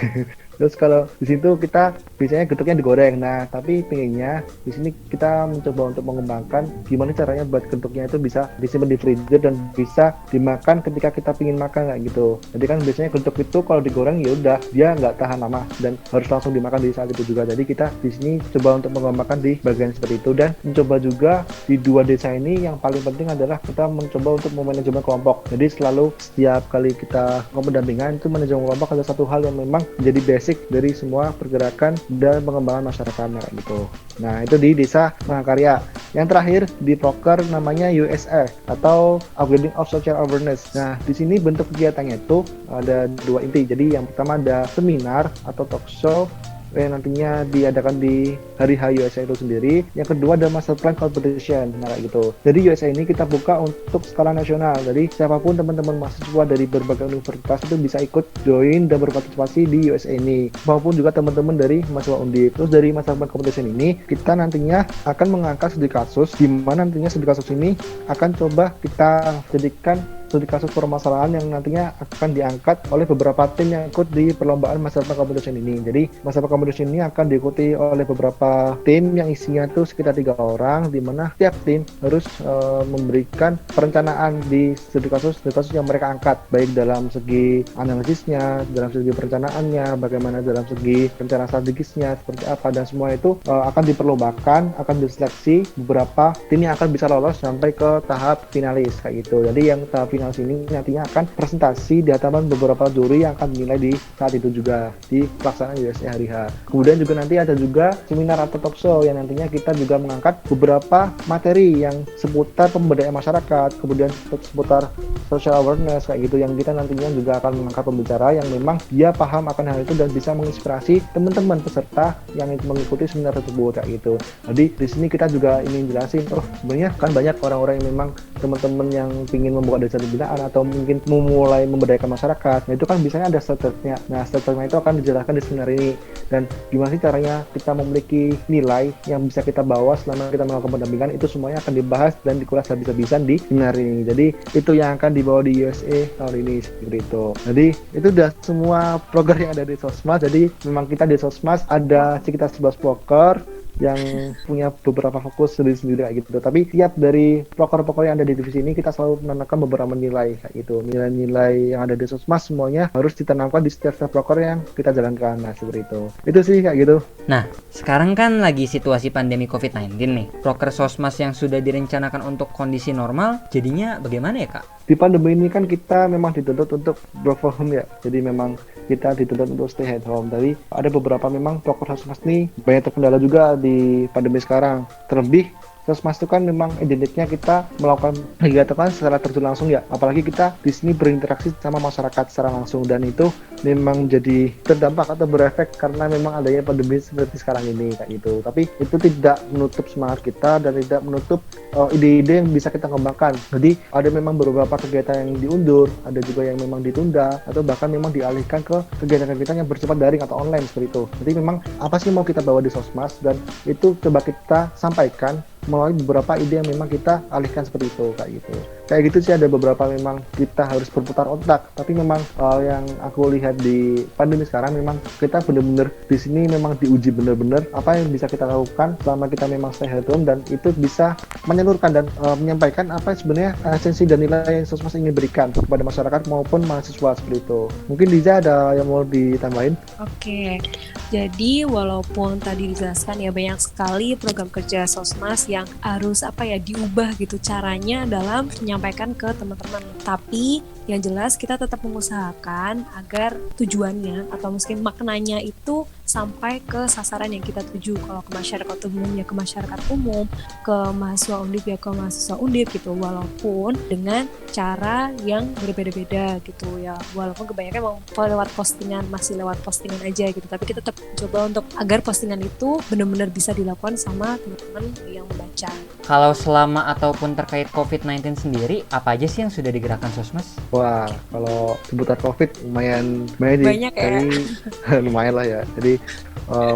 Terus kalau di situ kita biasanya getuknya digoreng. Nah, tapi pengennya di sini kita mencoba untuk mengembangkan gimana caranya buat getuknya itu bisa disimpan di freezer dan bisa dimakan ketika kita pingin makan kayak gitu. Jadi kan biasanya getuk itu kalau digoreng ya udah dia nggak tahan lama dan harus langsung dimakan di saat itu juga. Jadi kita di sini coba untuk mengembangkan di bagian seperti itu dan mencoba juga di 2 desa ini yang paling penting adalah kita mencoba untuk memanajemen kelompok. Jadi selalu setiap kali kita pendampingan itu manajemen kelompok ada satu hal yang memang menjadi basic dari semua pergerakan dan pengembangan masyarakat gitu. Nah itu di Desa Mahakarya. Yang terakhir di Proker namanya USA atau Upgrading of Social Awareness. Nah di sini bentuk kegiatannya itu ada 2 inti. Jadi yang pertama ada seminar atau talk show yang nantinya diadakan di Hari H USA itu sendiri. Yang kedua ada Master Plan Competition, nah gitu. Jadi USA ini kita buka untuk skala nasional. Jadi siapapun teman-teman mahasiswa dari berbagai universitas itu bisa ikut join dan berpartisipasi di USA ini. Maupun juga teman-teman dari mahasiswa Undip. Terus dari Master Plan Competition ini kita nantinya akan mengangkat studi kasus, di mana nantinya studi kasus ini akan coba kita jadikan studi kasus permasalahan yang nantinya akan diangkat oleh beberapa tim yang ikut di perlombaan Master Plan Competition ini. Jadi Master Plan Competition ini akan diikuti oleh beberapa tim yang isinya tuh sekitar 3 orang, di mana tiap tim harus memberikan perencanaan di studi kasus yang mereka angkat, baik dalam segi analisisnya, dalam segi perencanaannya, bagaimana dalam segi rencana strategisnya seperti apa, dan semua itu akan diperlombakan, akan diseleksi beberapa tim yang akan bisa lolos sampai ke tahap finalis kayak gitu. Jadi yang tahap finalis ini nantinya akan presentasi di hadapan beberapa juri yang akan dinilai di saat itu juga di pelaksanaan USA Hari H. Kemudian juga nanti ada juga seminar atau talk show yang nantinya kita juga mengangkat beberapa materi yang seputar pemberdayaan masyarakat, kemudian seputar social awareness kayak gitu, yang kita nantinya juga akan mengangkat pembicara yang memang dia paham akan hal itu dan bisa menginspirasi teman-teman peserta yang mengikuti seminar tersebut kayak gitu. Jadi di sini kita juga ingin jelasin, sebenarnya kan banyak orang-orang yang memang teman-teman yang ingin membuka desa pembinaan atau mungkin memulai memberdayakan masyarakat. Nah itu kan biasanya ada step-stepnya. Nah step-stepnya itu akan dijelaskan di seminar ini, dan gimana sih caranya kita memiliki nilai yang bisa kita bawa selama kita melakukan pendampingan, itu semuanya akan dibahas dan dikulas habis-habisan di seminar ini. Jadi itu yang akan dibawa di USA tahun ini seperti itu. Jadi itu udah semua program yang ada di Sosmas. Jadi memang kita di Sosmas ada sekitar 11 proker yang punya beberapa fokus sendiri-sendiri kayak gitu. Tapi tiap dari proker-proker yang ada di divisi ini kita selalu menanamkan beberapa nilai kayak gitu. Nilai-nilai yang ada di Sosmas semuanya harus ditanamkan di setiap proker yang kita jalankan. Nah seperti itu. Itu sih kayak gitu. Nah, sekarang kan lagi situasi pandemi COVID-19 nih. Proker Sosmas yang sudah direncanakan untuk kondisi normal, jadinya bagaimana ya Kak? Di pandemi ini kan kita memang dituntut untuk work from home ya. Jadi memang kita dituntut untuk stay at home. Tapi ada beberapa memang proker Sosmas ini banyak terkendala juga di pandemi sekarang. Terlebih Sosmas itu kan memang identiknya kita melakukan kegiatan kan secara terjun langsung ya. Apalagi kita di sini berinteraksi sama masyarakat secara langsung, dan itu memang jadi terdampak atau berefek karena memang adanya pandemi seperti sekarang ini kayak gitu. Tapi itu tidak menutup semangat kita dan tidak menutup ide-ide yang bisa kita kembangkan. Jadi ada memang beberapa kegiatan yang diundur, ada juga yang memang ditunda atau bahkan memang dialihkan ke kegiatan-kegiatan yang bersifat daring atau online seperti itu. Jadi memang apa sih mau kita bawa di Sosmas, dan itu coba kita sampaikan melalui beberapa ide yang memang kita alihkan seperti itu kayak gitu. Kayak gitu sih, ada beberapa memang kita harus berputar otak. Tapi memang yang aku lihat di pandemi sekarang memang kita benar-benar di sini memang diuji benar-benar apa yang bisa kita lakukan selama kita memang stay at home, dan itu bisa menyalurkan dan menyampaikan apa sebenarnya esensi dan nilai yang Sosmas ingin berikan kepada masyarakat maupun mahasiswa seperti itu. Mungkin Liza ada yang mau ditambahin? Oke, jadi walaupun tadi dijelaskan ya banyak sekali program kerja Sosmas yang harus diubah gitu caranya dalam menyampaikan ke teman-teman. Tapi yang jelas kita tetap mengusahakan agar tujuannya atau mungkin maknanya itu sampai ke sasaran yang kita tuju. Kalau ke masyarakat umum ya ke masyarakat umum, ke mahasiswa undip ya ke mahasiswa undip gitu. Walaupun dengan cara yang berbeda-beda gitu ya. Walaupun kebanyakan emang lewat postingan, masih lewat postingan aja gitu. Tapi kita tetap coba untuk agar postingan itu benar-benar bisa dilakukan sama teman-teman yang membaca. Kalau selama ataupun terkait COVID-19 sendiri, apa aja sih yang sudah digerakkan Sosmas? Wah, kalau seputar COVID lumayan Banyak ya. lumayan lah ya. Jadi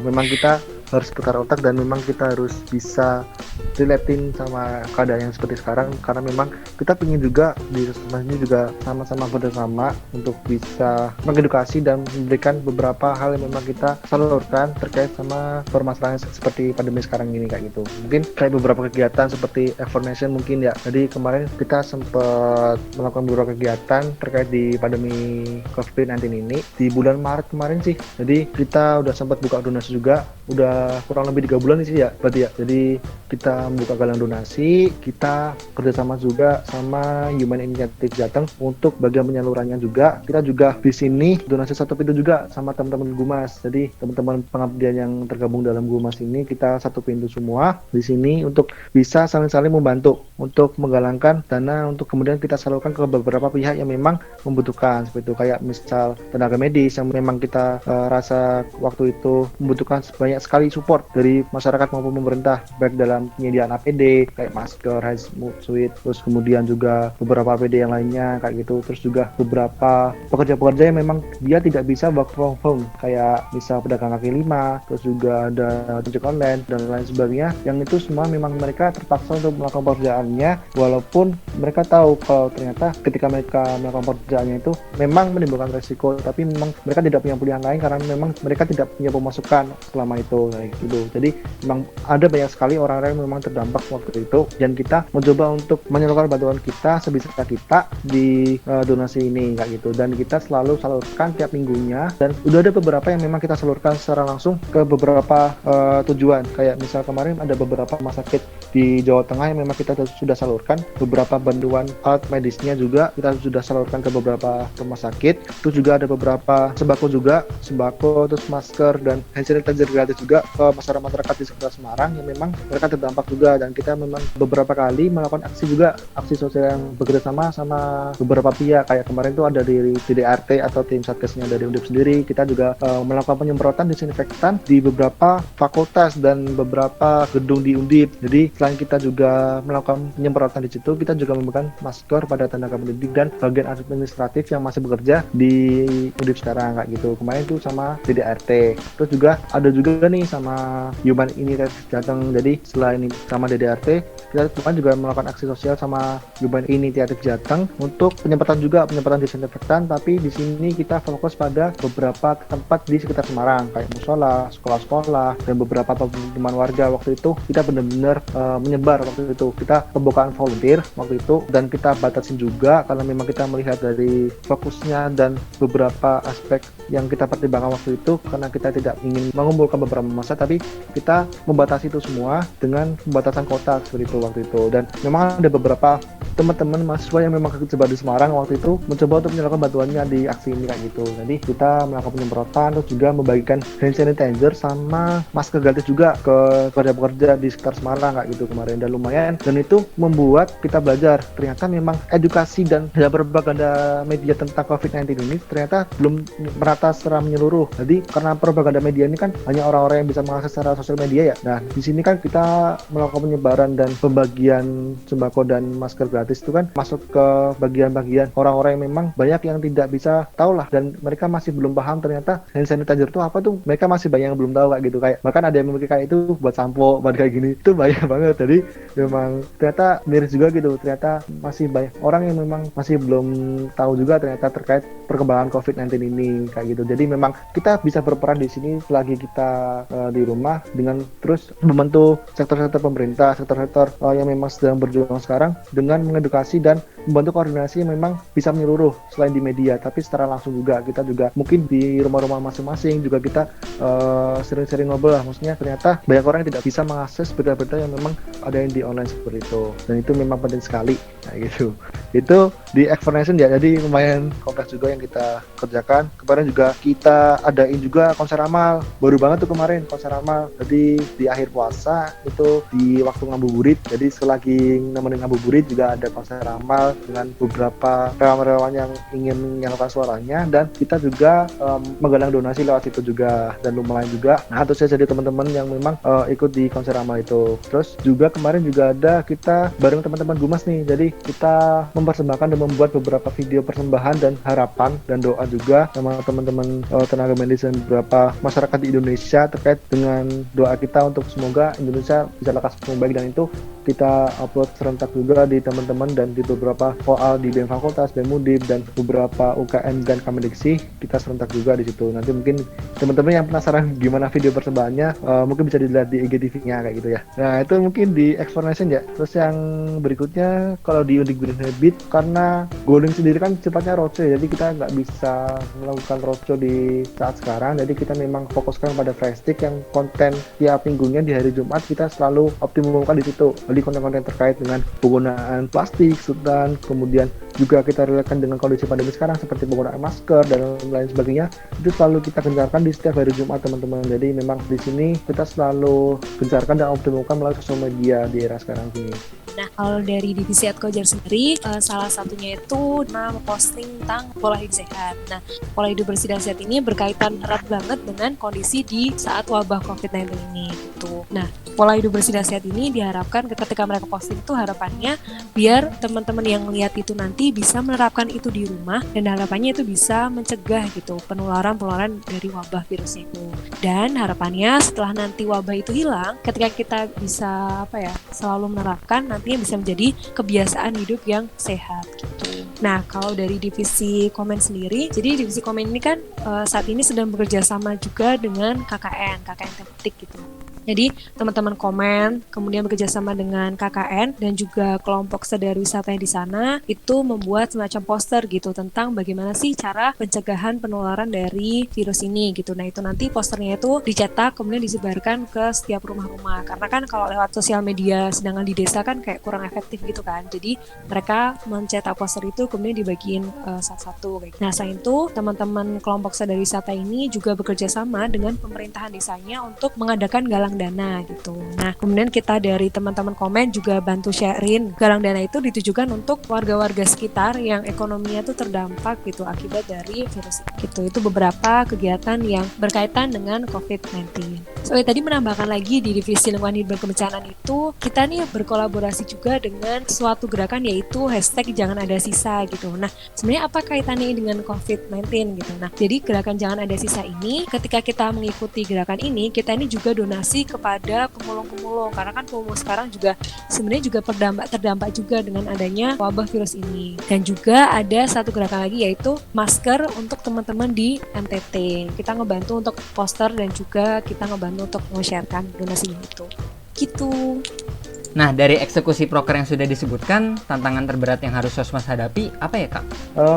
memang kita harus putar otak dan memang kita harus bisa relatein sama keadaan yang seperti sekarang, karena memang kita ingin juga di Sosmas ini juga sama-sama bersama untuk bisa mengedukasi dan memberikan beberapa hal yang memang kita salurkan terkait sama permasalahan seperti pandemi sekarang ini kayak gitu. Mungkin kayak beberapa kegiatan seperti information mungkin ya. Jadi kemarin kita sempat melakukan beberapa kegiatan terkait di pandemi COVID-19 ini di bulan Maret kemarin sih. Jadi kita udah sempat buka donasi juga, udah kurang lebih 3 bulan sih ya berarti ya. Jadi kita membuka galang donasi, kita kerjasama juga sama Human Initiative Jateng untuk bagian penyalurannya juga. Kita juga di sini donasi 1 pintu juga sama teman-teman Gumas. Jadi teman-teman pengabdian yang tergabung dalam Gumas ini kita 1 pintu semua di sini untuk bisa saling-saling membantu untuk menggalangkan dana untuk kemudian kita salurkan ke beberapa pihak yang memang membutuhkan seperti itu, kayak misal tenaga medis yang memang kita rasa waktu itu membutuhkan banyak sekali support dari masyarakat maupun pemerintah, baik dalam penyediaan APD kayak masker, hazmat suit, terus kemudian juga beberapa APD yang lainnya kayak gitu. Terus juga beberapa pekerja-pekerja yang memang dia tidak bisa work from home kayak misal pedagang kaki lima, terus juga ada ojek online dan lain sebagainya, yang itu semua memang mereka terpaksa untuk melakukan pekerjaannya walaupun mereka tahu kalau ternyata ketika mereka melakukan pekerjaannya itu memang menimbulkan resiko, tapi memang mereka tidak punya pilihan lain karena memang mereka tidak punya pemasukan selama itu kayak gitu. Jadi memang ada banyak sekali orang-orang yang memang terdampak waktu itu, dan kita mencoba untuk menyalurkan bantuan kita sebisa kita di donasi ini kayak gitu, dan kita selalu salurkan tiap minggunya, dan udah ada beberapa yang memang kita salurkan secara langsung ke beberapa tujuan. Kayak misal kemarin ada beberapa rumah sakit di Jawa Tengah yang memang kita sudah salurkan beberapa bantuan alat medisnya, juga kita sudah salurkan ke beberapa rumah sakit. Terus juga ada beberapa sembako juga, terus masker dan hand sanitizer gratis juga ke masyarakat di sekitar Semarang yang memang mereka terdampak juga, dan kita memang beberapa kali melakukan aksi sosial yang bekerja sama beberapa pihak. Kayak kemarin itu ada di DRT atau tim Satgasnya dari Undip sendiri. Kita juga melakukan penyemprotan disinfektan di beberapa fakultas dan beberapa gedung di Undip. Jadi selain kita juga melakukan penyemprotan di situ, kita juga memberikan masker pada tenaga pendidik dan bagian administratif yang masih bekerja di Undip sekarang kayak gitu. Kemarin itu sama DDRT. Terus juga ada juga nih sama Human Initiative Jateng. Jadi selain sama DDRT, kita juga melakukan aksi sosial sama Human Initiative Jateng untuk penyemprotan disinfektan, tapi di sini kita fokus pada beberapa tempat di sekitar Semarang kayak musola, sekolah-sekolah, dan beberapa pemukiman warga. Waktu itu kita benar-benar menyebar. Waktu itu kita pembukaan volunteer waktu itu, dan kita batasin juga karena memang kita melihat dari fokusnya dan beberapa aspek yang kita pertimbangkan waktu itu, karena kita tidak ingin mengumpulkan beberapa massa, tapi kita membatasi itu semua dengan pembatasan kota seperti itu waktu itu. Dan memang ada beberapa teman-teman mahasiswa yang memang tersebar di Semarang waktu itu mencoba untuk menyalurkan bantuannya di aksi ini kayak gitu. Jadi kita melakukan penyemprotan, terus juga membagikan hand sanitizer sama masker gratis juga ke pekerja di sekitar Semarang kayak gitu kemarin, dan lumayan. Dan itu membuat kita belajar ternyata memang edukasi dan propaganda media tentang COVID-19 ini ternyata belum merata secara menyeluruh. Jadi karena propaganda media ini kan hanya orang-orang yang bisa mengakses secara sosial media ya. Nah di sini kan kita melakukan penyebaran dan pembagian sembako dan masker gratis itu kan masuk ke bagian-bagian orang-orang yang memang banyak yang tidak bisa tahu lah, dan mereka masih belum paham ternyata hand sanitizer itu apa tuh. Mereka masih banyak yang belum tahu kayak gitu, kayak bahkan ada yang memikir kayak itu buat sampo, buat kayak gini, itu banyak banget. Jadi memang ternyata miris juga gitu, ternyata masih banyak orang yang memang masih belum tahu juga ternyata terkait perkembangan COVID-19 ini kayak gitu. Jadi memang kita bisa berperan di sini selagi kita di rumah dengan terus membantu sektor-sektor pemerintah, sektor-sektor yang memang sedang berjuang sekarang dengan mengedukasi dan membantu koordinasi yang memang bisa menyeluruh selain di media, tapi secara langsung juga. Kita juga mungkin di rumah-rumah masing-masing juga kita sering-sering ngobrol lah, maksudnya ternyata banyak orang yang tidak bisa mengakses berita-berita yang memang ada yang di online seperti itu, dan itu memang penting sekali kayak gitu. Itu di explanation ya, jadi lumayan kompleks juga yang kita kerjakan. Kemarin juga kita adain juga konser amal, baru banget tuh kemarin konser amal. Jadi di akhir puasa itu di waktu ngabuburit, jadi selagi nemenin ngabuburit juga ada konser amal dengan beberapa relawan-relawan yang ingin menyalurkan suaranya, dan kita juga menggalang donasi lewat situ juga, dan lumayan juga. Nah terus saya jadi teman-teman yang memang ikut di konser amal itu. Terus juga kemarin juga ada kita bareng teman-teman Gumas nih, jadi kita mempersembahkan dan membuat beberapa video persembahan dan harapan dan doa juga sama teman-teman tenaga medis dan beberapa masyarakat di Indonesia terkait dengan doa kita untuk semoga Indonesia bisa lekas baik, dan itu kita upload serentak juga di teman-teman dan di beberapa OA di BEM Fakultas, BEM Undip, dan beberapa UKM dan Kamediksi kita serentak juga di situ. Nanti mungkin teman-teman yang penasaran gimana video persembahannya mungkin bisa dilihat di IGTV-nya kayak gitu ya. Nah itu mungkin di explanation ya. Terus yang berikutnya kalau di Undip Green Habit, karena Goling sendiri kan sifatnya roadshow, jadi kita nggak bisa melakukan roadshow di saat sekarang. Jadi kita memang fokuskan pada Flash Stick yang konten tiap minggunya di hari Jumat kita selalu optimumkan di situ. Jadi konten-konten terkait dengan penggunaan plastik, sedan, kemudian juga kita relate dengan kondisi pandemi sekarang seperti penggunaan masker dan lain sebagainya, itu selalu kita gencarkan di setiap hari Jumat teman-teman. Jadi memang di sini kita selalu gencarkan dan optimumkan melalui sosial media di era sekarang ini. Nah, kalau dari divisi Adkojar sendiri, salah satunya itu memposting tentang pola hidup sehat. Nah, pola hidup bersih dan sehat ini berkaitan erat banget dengan kondisi di saat wabah COVID-19 ini gitu. Nah, pola hidup bersih dan sehat ini diharapkan ketika mereka posting itu harapannya biar teman-teman yang lihat itu nanti bisa menerapkan itu di rumah, dan harapannya itu bisa mencegah gitu penularan dari wabah virus itu. Dan harapannya setelah nanti wabah itu hilang, ketika kita bisa selalu menerapkan, nantinya bisa menjadi kebiasaan hidup yang sehat gitu. Nah, kalau dari divisi komen sendiri, jadi divisi komen ini kan saat ini sedang bekerja sama juga dengan KKN tematik gitu. Jadi teman-teman komen, kemudian bekerjasama dengan KKN dan juga kelompok sadar wisata yang di sana itu membuat semacam poster gitu tentang bagaimana sih cara pencegahan penularan dari virus ini gitu. Nah itu nanti posternya itu dicetak kemudian disebarkan ke setiap rumah-rumah. Karena kan kalau lewat sosial media sedangkan di desa kan kayak kurang efektif gitu kan. Jadi mereka mencetak poster itu kemudian dibagiin satu-satu. Nah selain itu teman-teman kelompok sadar wisata ini juga bekerja sama dengan pemerintahan desanya untuk mengadakan galang dana gitu. Nah, kemudian kita dari teman-teman komen juga bantu sharein galang dana itu ditujukan untuk warga-warga sekitar yang ekonominya tuh terdampak gitu akibat dari virus gitu. Itu beberapa kegiatan yang berkaitan dengan COVID-19. So, tadi menambahkan lagi di divisi lingkungan hidup dan kebencanaan itu kita nih berkolaborasi juga dengan suatu gerakan yaitu hashtag jangan ada sisa gitu. Nah, sebenarnya apa kaitannya dengan COVID-19 gitu. Nah, jadi gerakan jangan ada sisa ini ketika kita mengikuti gerakan ini, kita ini juga donasi kepada pemulung-pemulung karena kan pemulung sekarang juga sebenarnya juga terdampak juga dengan adanya wabah virus ini. Dan juga ada satu gerakan lagi yaitu masker untuk teman-teman di NTT. Kita ngebantu untuk poster dan juga kita ngebantu untuk nge-sharekan donasi itu. Gitu. Nah, dari eksekusi proker yang sudah disebutkan, tantangan terberat yang harus Sosmas hadapi apa ya, Kak?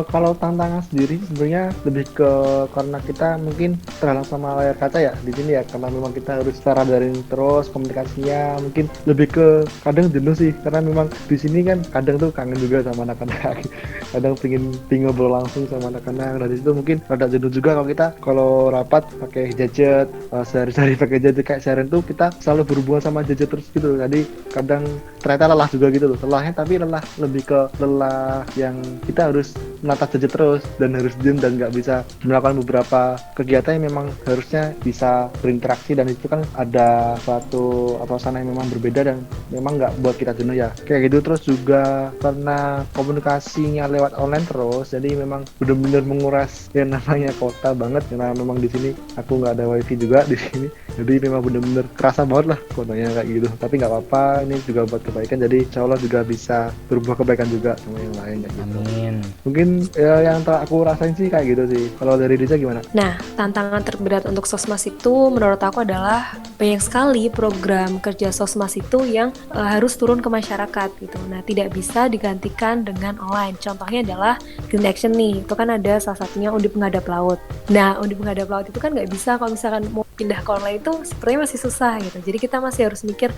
Kalau tantangan sendiri sebenarnya lebih ke karena kita mungkin terhalang sama layar kaca ya di sini ya, karena memang kita harus secara daring terus komunikasinya, mungkin lebih ke kadang jenuh sih karena memang di sini kan kadang tuh kangen juga sama anak-anak, kadang pengen ngobrol langsung sama anak-anak. Dari situ mungkin rada jenuh juga kalau rapat pakai gadget, sehari-hari pakai gadget kayak siaran tuh kita selalu berhubungan sama gadget terus gitu. Jadi kadang ternyata lelah juga gitu loh, lelahnya tapi lelah lebih ke lelah yang kita harus menatap gadget terus dan harus diam dan nggak bisa melakukan beberapa kegiatan yang memang harusnya bisa berinteraksi, dan itu kan ada suatu suasana yang memang berbeda dan memang nggak buat kita jenuh ya kayak gitu. Terus juga karena komunikasinya lewat online terus, jadi memang benar-benar menguras yang namanya kota banget karena memang di sini aku nggak ada wifi juga di sini, jadi memang benar-benar kerasa banget lah kotanya kayak gitu. Tapi nggak apa-apa, ini juga buat kebaikan, jadi insya Allah juga bisa berbuah kebaikan juga sama yang lain kayak gitu. Amin. Mungkin ya, yang aku rasain sih kayak gitu sih. Kalau dari Riza gimana? Nah, tantangan terberat untuk Sosmas itu menurut aku adalah banyak sekali program kerja Sosmas itu yang harus turun ke masyarakat gitu. Nah, tidak bisa digantikan dengan online. Contohnya adalah Green Action nih, itu kan ada salah satunya Undip Menghadap Laut. Nah, Undip Menghadap Laut itu kan nggak bisa kalau misalkan mau pindah ke online itu sebenarnya masih susah gitu. Jadi kita masih harus mikir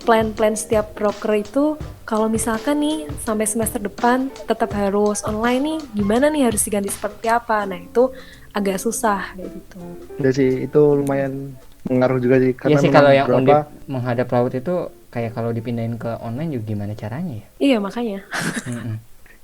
plan-plan setiap proker itu. Kalau misalkan nih sampai semester depan tetap harus online nih, gimana nih harus diganti seperti apa? Nah itu agak susah kayak gitu. Ya sih, itu lumayan mengaruh juga sih. Iya sih, kalau yang Undip beberapa Menghadap Laut itu kayak kalau dipindahin ke online juga gimana caranya ya? Iya makanya.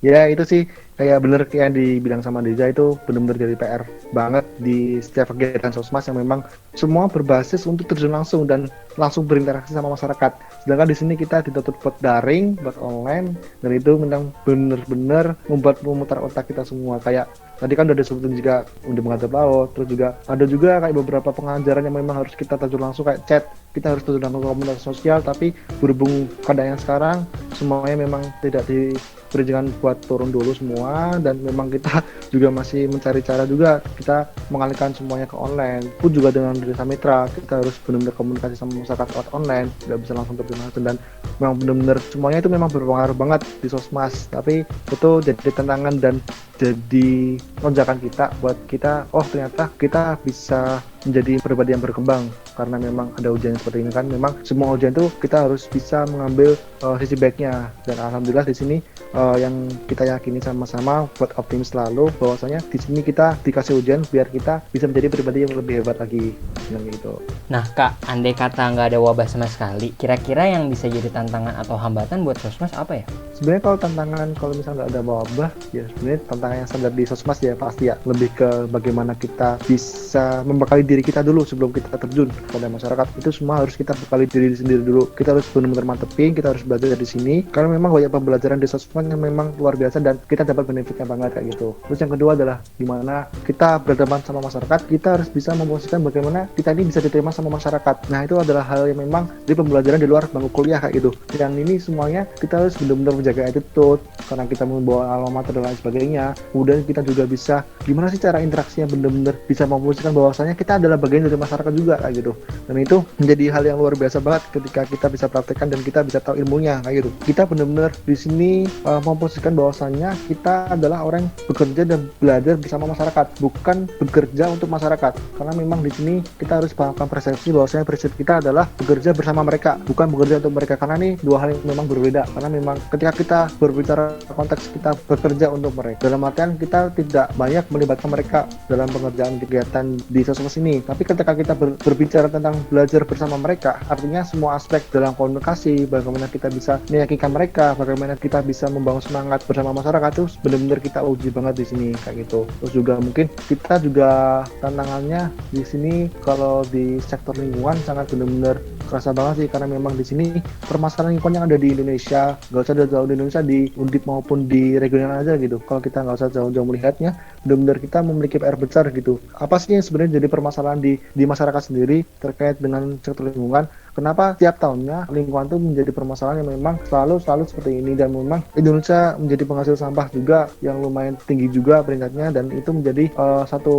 ya itu sih kayak bener kayak yang dibilang sama Deza, itu benar-benar jadi PR banget di setiap kegiatan Sosmas yang memang semua berbasis untuk terjun langsung dan langsung berinteraksi sama masyarakat. Sedangkan di sini kita ditutup buat daring, buat online, dan itu memang benar-benar membuat memutar otak kita semua. Kayak tadi kan udah disebutin juga Undip Menghadap Laut, terus juga ada juga kayak beberapa pengajaran yang memang harus kita terjun langsung kayak chat. Kita harus terjun langsung ke komunitas sosial, tapi berhubung keadaan yang sekarang semuanya memang tidak diberikan buat turun dulu semua, dan memang kita juga masih mencari cara juga kita mengalihkan semuanya ke online. Pun juga dengan Desa Mitra kita harus benar-benar komunikasi sama masyarakat lewat online, nggak bisa langsung terjun langsung, dan memang benar-benar semuanya itu memang berpengaruh banget di Sosmas. Tapi itu jadi tantangan dan jadi lonjakan kita buat kita, oh ternyata kita bisa menjadi pribadi yang berkembang karena memang ada ujian seperti ini kan. Memang semua ujian itu kita harus bisa mengambil sisi baiknya, dan alhamdulillah di sini yang kita yakini sama-sama buat optimis selalu bahwasanya di sini kita dikasih ujian biar kita bisa menjadi pribadi yang lebih hebat lagi gitu. Nah Kak, andai kata nggak ada wabah sama sekali, kira-kira yang bisa jadi tantangan atau hambatan buat Sosmas apa ya? Sebenarnya kalau tantangan, kalau misalnya nggak ada wabah, ya sebenarnya tantangan yang standar di Sosmas ya pasti ya lebih ke bagaimana kita bisa membekali diri kita dulu sebelum kita terjun pada masyarakat. Itu semua harus kita bekali diri sendiri dulu. Kita harus benar-benar mantepin, kita harus belajar dari sini karena memang banyak pembelajaran di Sosmas yang memang luar biasa dan kita dapat benefitnya banget kayak gitu. Terus yang kedua adalah gimana kita berteman sama masyarakat, kita harus bisa memposisikan bagaimana kita ini bisa diterima sama masyarakat. Nah itu adalah hal yang memang di pembelajaran di luar bangku kuliah kayak gitu. Dan ini semuanya kita harus benar-benar menjaga attitude karena kita membawa alma mater dan lain sebagainya. Kemudian kita juga bisa gimana sih cara interaksinya benar-benar bisa memposisikan bahwasanya kita adalah bagian dari masyarakat juga kayak gitu. gitu. Dan itu menjadi hal yang luar biasa banget ketika kita bisa praktekkan dan kita bisa tahu ilmunya kayak gitu. Kita benar-benar di sini memposisikan bahwasannya kita adalah orang yang bekerja dan belajar bersama masyarakat, bukan bekerja untuk masyarakat. Karena memang di sini kita harus pahamkan persepsi bahwasanya prinsip kita adalah bekerja bersama mereka, bukan bekerja untuk mereka. Karena ini dua hal yang memang berbeda. Karena memang ketika kita berbicara konteks kita bekerja untuk mereka, dalam artian kita tidak banyak melibatkan mereka dalam pengerjaan kegiatan di sosmed ini. Tapi ketika kita berbicara tentang belajar bersama mereka, artinya semua aspek dalam komunikasi, bagaimana kita bisa meyakinkan mereka, bagaimana kita bisa membangun semangat bersama masyarakat, itu benar-benar kita uji banget di sini kayak gitu. Terus juga mungkin kita juga tantangannya di sini kalau di sektor lingkungan sangat benar-benar kerasa banget sih, karena memang di sini permasalahan lingkungan yang ada di Indonesia, nggak usah jauh-jauh di Indonesia, di Undip maupun di regional aja gitu. Kalau kita nggak usah jauh-jauh melihatnya, benar-benar kita memiliki PR besar gitu. Apa sih yang sebenarnya jadi permasalahan di masyarakat sendiri terkait dengan sektor lingkungan? Kenapa tiap tahunnya lingkungan itu menjadi permasalahan yang memang selalu seperti ini, dan memang Indonesia menjadi penghasil sampah juga yang lumayan tinggi juga peringkatnya, dan itu menjadi satu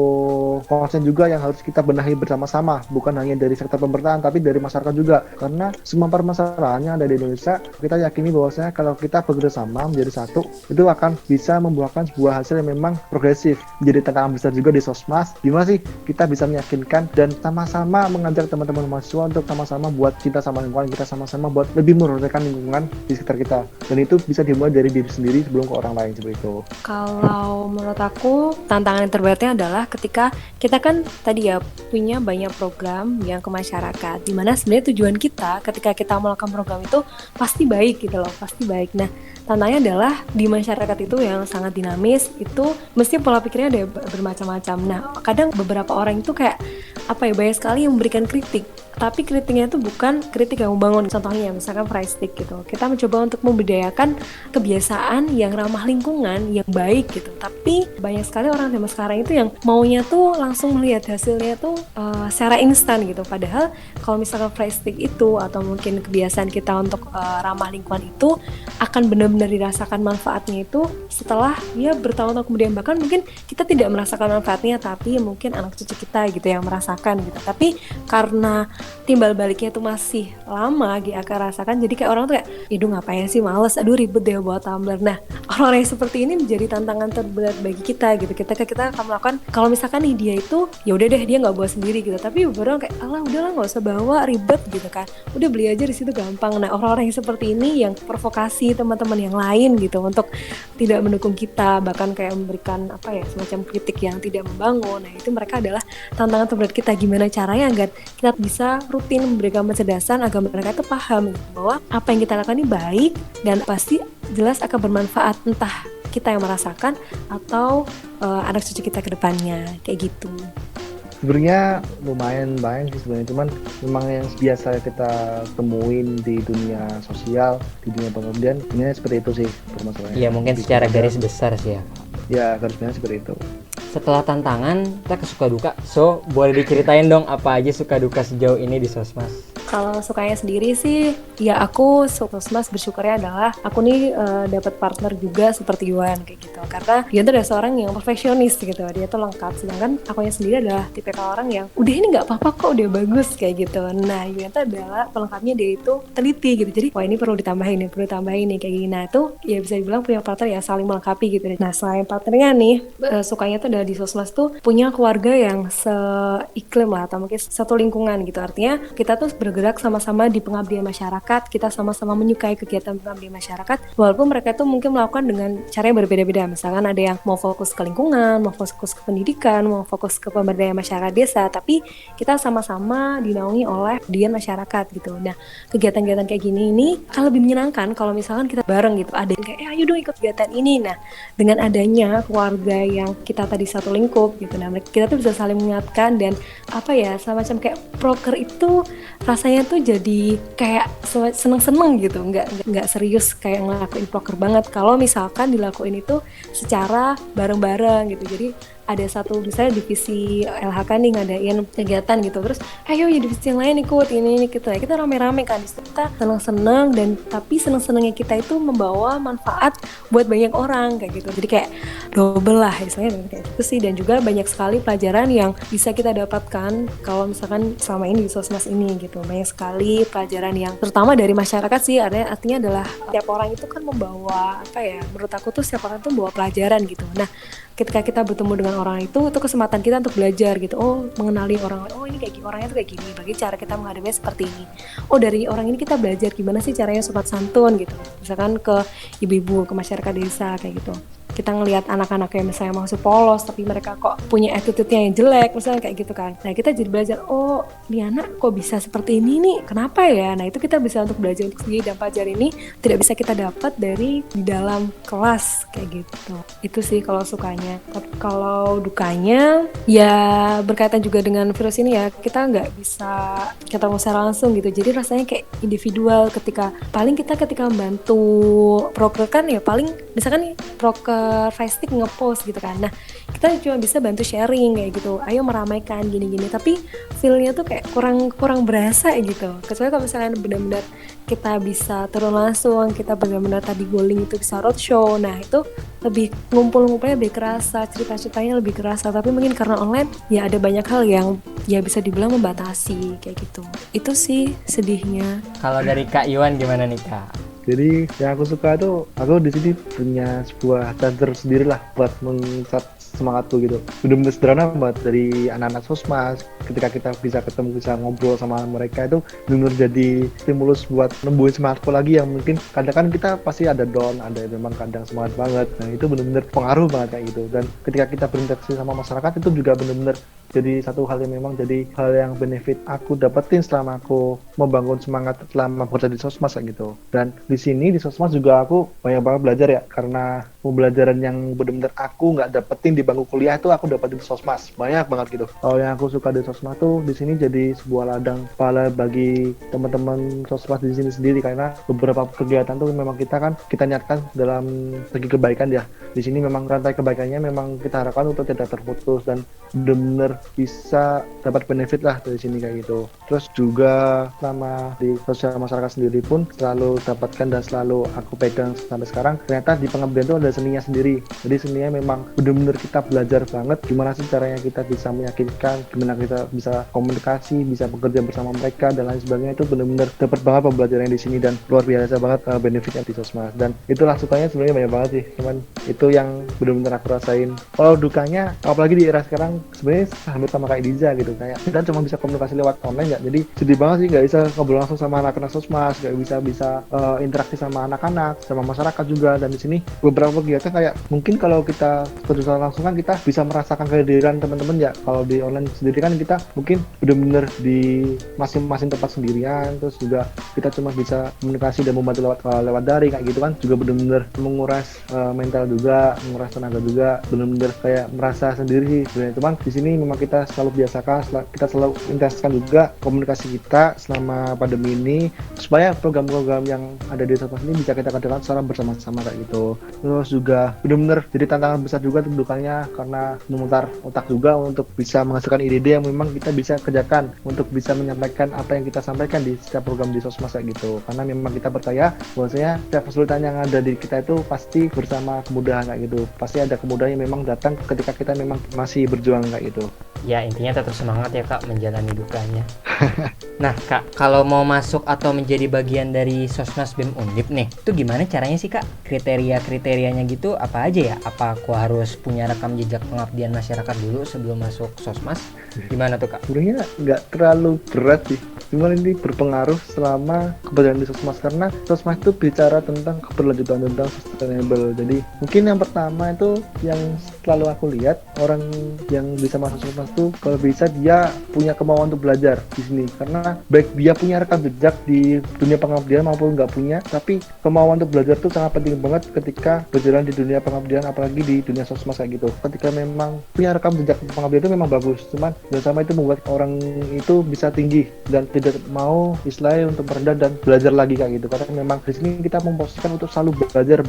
konsen juga yang harus kita benahi bersama-sama, bukan hanya dari sektor pemerintahan tapi dari masyarakat juga. Karena semua permasalahan yang ada di Indonesia, kita yakini bahwasanya kalau kita bekerja sama menjadi satu, itu akan bisa membuahkan sebuah hasil yang memang progresif. Menjadi tantangan besar juga di Sosmas, gimana sih kita bisa meyakinkan dan sama-sama mengajak teman-teman mahasiswa untuk sama-sama buat cinta sama lingkungan, kita sama-sama buat lebih memperhatikan lingkungan di sekitar kita, dan itu bisa dimulai dari diri sendiri sebelum ke orang lain seperti itu. Kalau menurut aku tantangan yang terberatnya adalah ketika kita kan tadi ya punya banyak program yang ke masyarakat, dimana sebenarnya tujuan kita ketika kita melakukan program itu pasti baik gitu loh, pasti baik. Nah, tantangannya adalah di masyarakat itu yang sangat dinamis, itu mesti pola pikirnya ada bermacam-macam. Nah, kadang beberapa orang itu kayak banyak sekali yang memberikan kritik, tapi kritiknya itu bukan kritik yang membangun. Contohnya misalkan price stick gitu, kita mencoba untuk membudayakan kebiasaan yang ramah lingkungan, yang baik gitu, tapi banyak sekali orang zaman sekarang itu yang maunya tuh langsung melihat hasilnya tuh secara instan gitu. Padahal kalau misalkan price stick itu atau mungkin kebiasaan kita untuk ramah lingkungan itu akan benar-benar dirasakan manfaatnya itu setelah ya bertahun-tahun kemudian, bahkan mungkin kita tidak merasakan manfaatnya, tapi mungkin anak cucu kita gitu yang merasakan gitu. Tapi karena timbal baliknya itu masih lama akan rasakan, jadi kayak orang tuh kayak, aduh ngapain sih, males, aduh ribet deh bawa tumbler. Nah, orang-orang yang seperti ini menjadi tantangan terberat bagi kita gitu. Kita akan melakukan, kalau misalkan nih dia itu ya udah deh dia nggak bawa sendiri gitu, tapi beberapa orang kayak, alah udahlah nggak usah bawa, ribet gitu kan, udah beli aja di situ gampang. Nah, orang-orang yang seperti ini yang provokasi teman-teman yang lain gitu untuk tidak mendukung kita, bahkan kayak memberikan semacam kritik yang tidak membangun. Nah, itu mereka adalah tantangan terberat kita. Gimana caranya agar kita bisa rutin memberikan pencerdasan agar mereka itu paham bahwa apa yang kita lakukan ini baik dan pasti jelas akan bermanfaat, entah kita yang merasakan atau anak cucu kita ke depannya, kayak gitu. Sebenarnya lumayan banyak sih sebenarnya, cuman memang yang biasa kita temuin di dunia sosial, di dunia pengabdian, ini seperti itu sih permasalahannya. Iya, mungkin secara garis besar sih ya. Ya, garis besar seperti itu. Setelah tantangan, kita ke suka duka. So, boleh diceritain dong apa aja suka duka sejauh ini di Sosmas? Kalau sukanya sendiri sih, ya aku Sosmas bersyukurnya adalah aku nih dapat partner juga seperti Yuan kayak gitu. Karena Yuan tuh adalah seorang yang perfeksionis gitu, dia tuh lengkap. Sedangkan akunya sendiri adalah tipe orang yang udah ini nggak apa-apa kok, udah bagus kayak gitu. Nah, Yuan tuh adalah pelengkapnya, dia itu teliti gitu. Jadi wah ini perlu ditambahin nih kayak gini. Nah itu ya bisa dibilang punya partner yang saling melengkapi gitu. Nah selain partnernya nih, sukanya tuh adalah di Sosmas tuh punya keluarga yang seiklim lah, atau mungkin satu lingkungan gitu. Artinya kita tuh bergerak sama-sama di pengabdian masyarakat, kita sama-sama menyukai kegiatan pengabdian masyarakat, walaupun mereka tuh mungkin melakukan dengan cara yang berbeda-beda. Misalkan ada yang mau fokus ke lingkungan, mau fokus ke pendidikan, mau fokus ke pemberdayaan masyarakat desa, tapi kita sama-sama dinaungi oleh pengabdian masyarakat gitu. Nah kegiatan-kegiatan kayak gini ini akan lebih menyenangkan kalau misalkan kita bareng gitu, ada yang kayak ayo dong ikut kegiatan ini. Nah dengan adanya keluarga yang kita tadi satu lingkup gitu, nah kita tuh bisa saling mengingatkan dan semacam kayak proker itu rasanya tuh jadi kayak seneng-seneng gitu, nggak serius kayak ngelakuin proker banget kalau misalkan dilakuin itu secara bareng-bareng gitu. Jadi ada satu misalnya divisi LHK nih ngadain kegiatan gitu, terus ayo ya divisi yang lain ikut ini gitu ya, kita rame-rame kan di situ, kita seneng-seneng, dan tapi seneng-senengnya kita itu membawa manfaat buat banyak orang kayak gitu, jadi kayak double lah istilahnya kayak gitu sih. Dan juga banyak sekali pelajaran yang bisa kita dapatkan kalau misalkan selama ini di Sosmas ini gitu, banyak sekali pelajaran yang terutama dari masyarakat sih, artinya adalah tiap orang itu kan membawa apa ya, menurut aku tuh setiap orang tuh membawa pelajaran gitu. Nah ketika kita bertemu dengan orang itu kesempatan kita untuk belajar gitu, oh mengenali orang, oh ini kayak gini, orangnya tuh kayak gini, bagi cara kita menghadapinya seperti ini, oh dari orang ini kita belajar gimana sih caranya sopan santun gitu, misalkan ke ibu-ibu, ke masyarakat desa kayak gitu. Kita ngelihat anak-anak yang misalnya masuk polos tapi mereka kok punya attitude-nya yang jelek misalnya kayak gitu kan, nah kita jadi belajar, oh ini anak kok bisa seperti ini nih, kenapa ya. Nah itu kita bisa untuk belajar untuk sendiri, dan pelajaran ini tidak bisa kita dapat dari di dalam kelas kayak gitu. Itu sih kalau sukanya. Tapi kalau dukanya ya berkaitan juga dengan virus ini ya, kita nggak bisa ketemu secara langsung gitu, jadi rasanya kayak individual. Ketika membantu proker kan ya, paling misalkan nih proker Facebook ngepost gitu kan, nah kita cuma bisa bantu sharing kayak gitu, ayo meramaikan gini-gini, tapi feel-nya tuh kayak kurang berasa gitu. Kecuali kalau misalnya benar-benar kita bisa turun langsung, kita benar-benar tadi goaling itu bisa roadshow, nah itu lebih ngumpul-ngumpulnya lebih kerasa, cerita-ceritanya lebih kerasa. Tapi mungkin karena online ya ada banyak hal yang ya bisa dibilang membatasi kayak gitu. Itu sih sedihnya. Kalau dari Kak Iwan gimana nih Kak? Jadi yang aku suka tuh, aku di sini punya sebuah charger sendiri lah buat mencat semangatku gitu. Bener-bener sederhana banget, dari anak-anak Sosmas, ketika kita bisa ketemu, bisa ngobrol sama mereka, itu bener-bener jadi stimulus buat nembuhin semangatku lagi, yang mungkin kadang kan kita pasti ada down, ada memang kadang semangat banget. Nah itu bener-bener pengaruh banget kayak gitu. Dan ketika kita berinteraksi sama masyarakat, itu juga bener-bener jadi satu hal yang memang jadi hal yang benefit aku dapetin selama aku membangun semangat selama bekerja di Sosmas gitu. Dan di sini di Sosmas juga aku banyak banget belajar ya, karena pembelajaran yang benar-benar aku nggak dapetin di bangku kuliah itu aku dapetin di Sosmas, banyak banget gitu. Kalau yang aku suka di Sosmas tuh di sini jadi sebuah ladang pahala bagi teman-teman Sosmas di sini sendiri, karena beberapa kegiatan tuh memang kita niatkan dalam segi kebaikan ya. Di sini memang rantai kebaikannya memang kita harapkan untuk tidak terputus dan benar-benar bisa dapat benefit lah dari sini kayak gitu. Terus juga selama di sosial masyarakat sendiri pun selalu dapatkan dan selalu aku pegang sampai sekarang, ternyata di pengabdian itu ada seninya sendiri. Jadi seninya memang benar-benar kita belajar banget gimana sih caranya kita bisa meyakinkan, gimana kita bisa komunikasi, bisa bekerja bersama mereka dan lain sebagainya. Itu benar-benar dapat banget pembelajaran di sini dan luar biasa banget benefitnya di Sosmas. Dan itulah sukanya sebenarnya banyak banget sih, cuman itu yang benar-benar aku rasain. Kalau dukanya, apalagi di era sekarang, sebenarnya hampir sama kayak Diza gitu, kayak kita cuma bisa komunikasi lewat online ya, jadi sedih banget sih nggak bisa ngobrol langsung sama anak-anak Sosmas, nggak bisa interaksi sama anak-anak, sama masyarakat juga. Dan di sini beberapa kegiatan kayak mungkin kalau kita berbicara langsung kan kita bisa merasakan kehadiran teman-teman ya. Kalau di online sendiri kan kita mungkin benar-benar di masing-masing tempat sendirian, terus juga kita cuma bisa komunikasi dan membantu lewat daring kayak gitu kan, juga benar-benar menguras mental juga, menguras tenaga juga, benar-benar kayak merasa sendiri sih sebenarnya. Cuman di sini memang kita selalu biasakan, kita selalu intensifkan juga komunikasi kita selama pandemi ini, supaya program-program yang ada di Sosmas ini bisa kita kerjakan secara bersama-sama kayak gitu. Terus juga benar-benar jadi tantangan besar juga tentukannya, karena memutar otak juga untuk bisa menghasilkan ide-ide yang memang kita bisa kerjakan, untuk bisa menyampaikan apa yang kita sampaikan di setiap program di Sosmas kayak gitu. Karena memang kita percaya bahwasanya setiap kesulitan yang ada di kita itu pasti bersama kemudahan kayak gitu. Pasti ada kemudahan yang memang datang ketika kita memang masih berjuang kayak gitu. Ya intinya tetap semangat ya Kak menjalani dukanya. Nah Kak, kalau mau masuk atau menjadi bagian dari Sosmas BEM Undip nih, itu gimana caranya sih Kak? Kriteria-kriterianya gitu apa aja ya? Apa aku harus punya rekam jejak pengabdian masyarakat dulu sebelum masuk Sosmas? Gimana tuh Kak? Sebenarnya nggak terlalu berat sih, cuman ini berpengaruh selama keberadaan di Sosmas, karena Sosmas itu bicara tentang keberlanjutan, tentang sustainable. Jadi mungkin yang pertama itu yang selalu aku lihat, orang yang bisa masuk Sosmas itu kalau bisa dia punya kemauan untuk belajar di sini, karena baik dia punya rekam jejak di dunia pengabdian maupun nggak punya, tapi kemauan untuk belajar itu sangat penting banget ketika berjalan di dunia pengabdian, apalagi di dunia Sosmas kayak gitu. Ketika memang punya rekam jejak pengabdian itu memang bagus, cuman dan sama itu membuat orang itu bisa tinggi dan tidak mau istilahnya untuk merendah dan belajar lagi kayak gitu, karena memang di sini kita memposisikan untuk selalu belajar.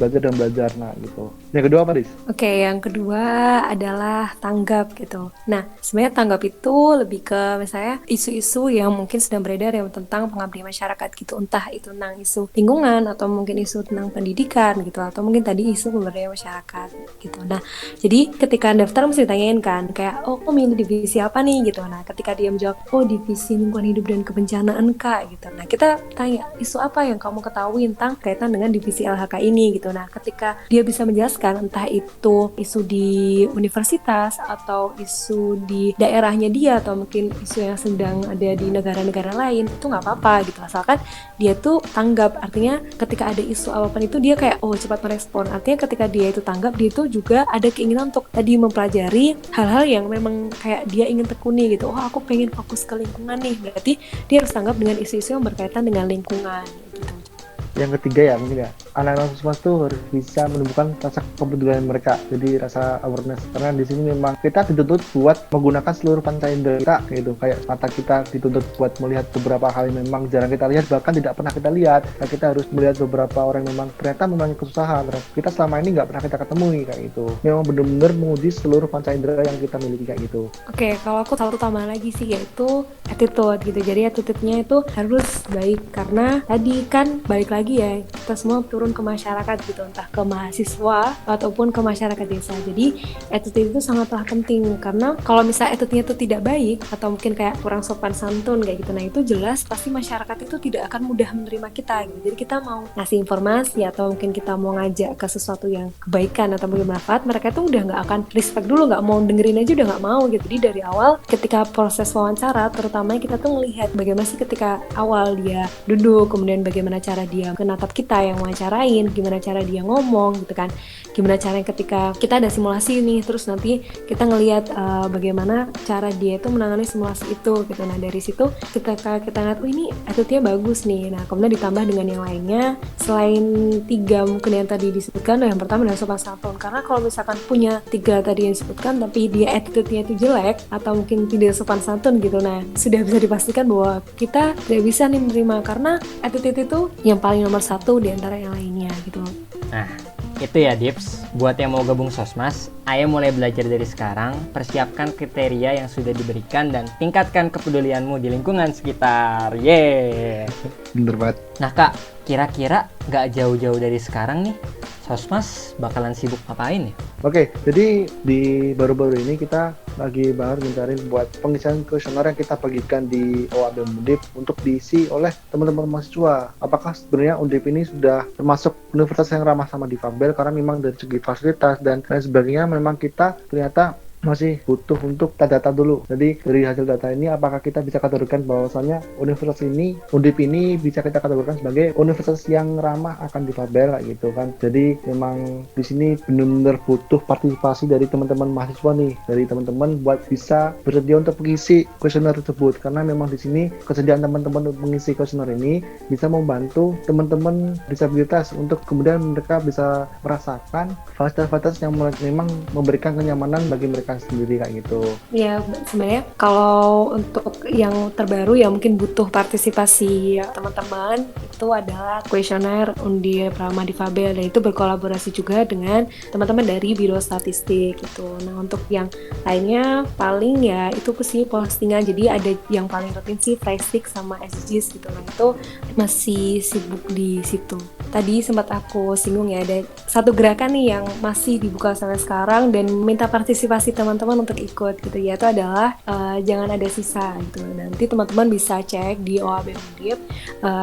Nah gitu. Yang kedua apa, Dis? Oke, yang kedua adalah tanggap gitu. Nah, sebenarnya tanggap itu lebih ke misalnya isu-isu yang mungkin sedang beredar yang tentang pengabdian masyarakat gitu. Entah itu tentang isu lingkungan atau mungkin isu tentang pendidikan gitu, atau mungkin tadi isu pemberdayaan masyarakat gitu. Nah, jadi ketika daftar mesti ditanyain kan, kayak oh kok milih divisi apa nih gitu. Nah, ketika dia menjawab oh divisi lingkungan hidup dan kebencanaan Kak gitu. Nah, kita tanya isu apa yang kamu ketahui tentang kaitan dengan divisi LHK ini gitu. Nah, ketika dia bisa menjelaskan entah itu isu di universitas atau isu di daerahnya dia atau mungkin isu yang sedang ada di negara-negara lain, itu nggak apa-apa gitu, asalkan dia tuh tanggap. Artinya ketika ada isu apapun itu dia kayak oh cepat merespon. Artinya ketika dia itu tanggap, dia itu juga ada keinginan untuk tadi mempelajari hal-hal yang memang kayak dia ingin tekuni gitu. Oh aku pengen fokus ke lingkungan nih, berarti dia harus tanggap dengan isu-isu yang berkaitan dengan lingkungan gitu. Yang ketiga ya mungkin ya, anak-anak Sosmas tuh harus bisa menumbuhkan rasa kepedulian mereka, jadi rasa awareness, karena di sini memang kita dituntut buat menggunakan seluruh panca indera kita gitu, kayak mata kita dituntut buat melihat beberapa hal yang memang jarang kita lihat, bahkan tidak pernah kita lihat. Nah, kita harus melihat beberapa orang yang memang ternyata memang kesusahan, kita selama ini nggak pernah kita ketemui kayak gitu. Memang benar-benar menguji seluruh panca indera yang kita miliki kayak gitu. Oke, kalau aku satu tambah lagi sih yaitu attitude gitu. Jadi attitude-nya itu harus baik, karena tadi kan balik lagi ya, kita semua turun ke masyarakat gitu, entah ke mahasiswa ataupun ke masyarakat desa. Jadi attitude itu sangatlah penting, karena kalau misalnya attitude-nya itu tidak baik atau mungkin kayak kurang sopan santun kayak gitu, nah itu jelas pasti masyarakat itu tidak akan mudah menerima kita gitu. Jadi kita mau ngasih informasi atau mungkin kita mau ngajak ke sesuatu yang kebaikan atau mungkin bermanfaat, mereka itu udah nggak akan respect dulu, nggak mau dengerin aja udah nggak mau gitu. Jadi dari awal ketika proses wawancara terutama kita tuh melihat bagaimana sih ketika awal dia duduk, kemudian bagaimana cara dia menatap kita yang wawancarain, gimana cara dia ngomong gitu kan, gimana caranya ketika kita ada simulasi nih, terus nanti kita ngelihat bagaimana cara dia itu menangani simulasi itu gitu. Nah dari situ kita lihat oh ini attitude-nya bagus nih. Nah kemudian ditambah dengan yang lainnya selain 3 mungkin yang tadi disebutkan. Yang pertama adalah sopan santun, karena kalau misalkan punya 3 tadi yang disebutkan tapi dia attitude-nya itu jelek atau mungkin tidak sopan santun gitu, nah sudah bisa dipastikan bahwa kita tidak bisa nih menerima, karena attitude itu yang paling nomor 1 di antara yang lainnya gitu. Nah, itu ya Dips. Buat yang mau gabung Sosmas, ayo mulai belajar dari sekarang, persiapkan kriteria yang sudah diberikan dan tingkatkan kepedulianmu di lingkungan sekitar. Yeay. Bener banget. Nah Kak, kira-kira gak jauh-jauh dari sekarang nih, Sosmas bakalan sibuk ngapain ya? Oke, jadi di baru-baru ini kita lagi banget mencari buat pengisian kuesioner yang kita bagikan di OAB Undip untuk diisi oleh teman-teman mahasiswa. Apakah sebenarnya Undip ini sudah termasuk universitas yang ramah sama difabel, karena memang dari segi fasilitas dan lain sebagainya memang kita ternyata masih butuh untuk data dulu. Jadi dari hasil data ini apakah kita bisa kategorikan bahwasannya universitas ini, Undip ini bisa kita kategorikan sebagai universitas yang ramah akan difabel gitu kan. Jadi memang di sini benar-benar butuh partisipasi dari teman-teman mahasiswa nih, dari teman-teman buat bisa bersedia untuk mengisi kuesioner tersebut, karena memang di sini kesediaan teman-teman untuk mengisi kuesioner ini bisa membantu teman-teman disabilitas untuk kemudian mereka bisa merasakan fasilitas-fasilitas yang memang memberikan kenyamanan bagi mereka sendiri kayak gitu. Ya sebenarnya kalau untuk yang terbaru ya mungkin butuh partisipasi teman-teman, itu adalah kuesioner Undip Ramah Difabel, dan itu berkolaborasi juga dengan teman-teman dari Biro Statistik gitu. Nah untuk yang lainnya paling ya itu sih postingan, jadi ada yang paling rutin sih Flystik sama SGs gitu. Nah itu masih sibuk di situ. Tadi sempat aku singgung ya, ada satu gerakan nih yang masih dibuka sampai sekarang dan minta partisipasi teman-teman untuk ikut gitu, yaitu adalah jangan ada sisa gitu. Nanti teman-teman bisa cek di OAB Undip,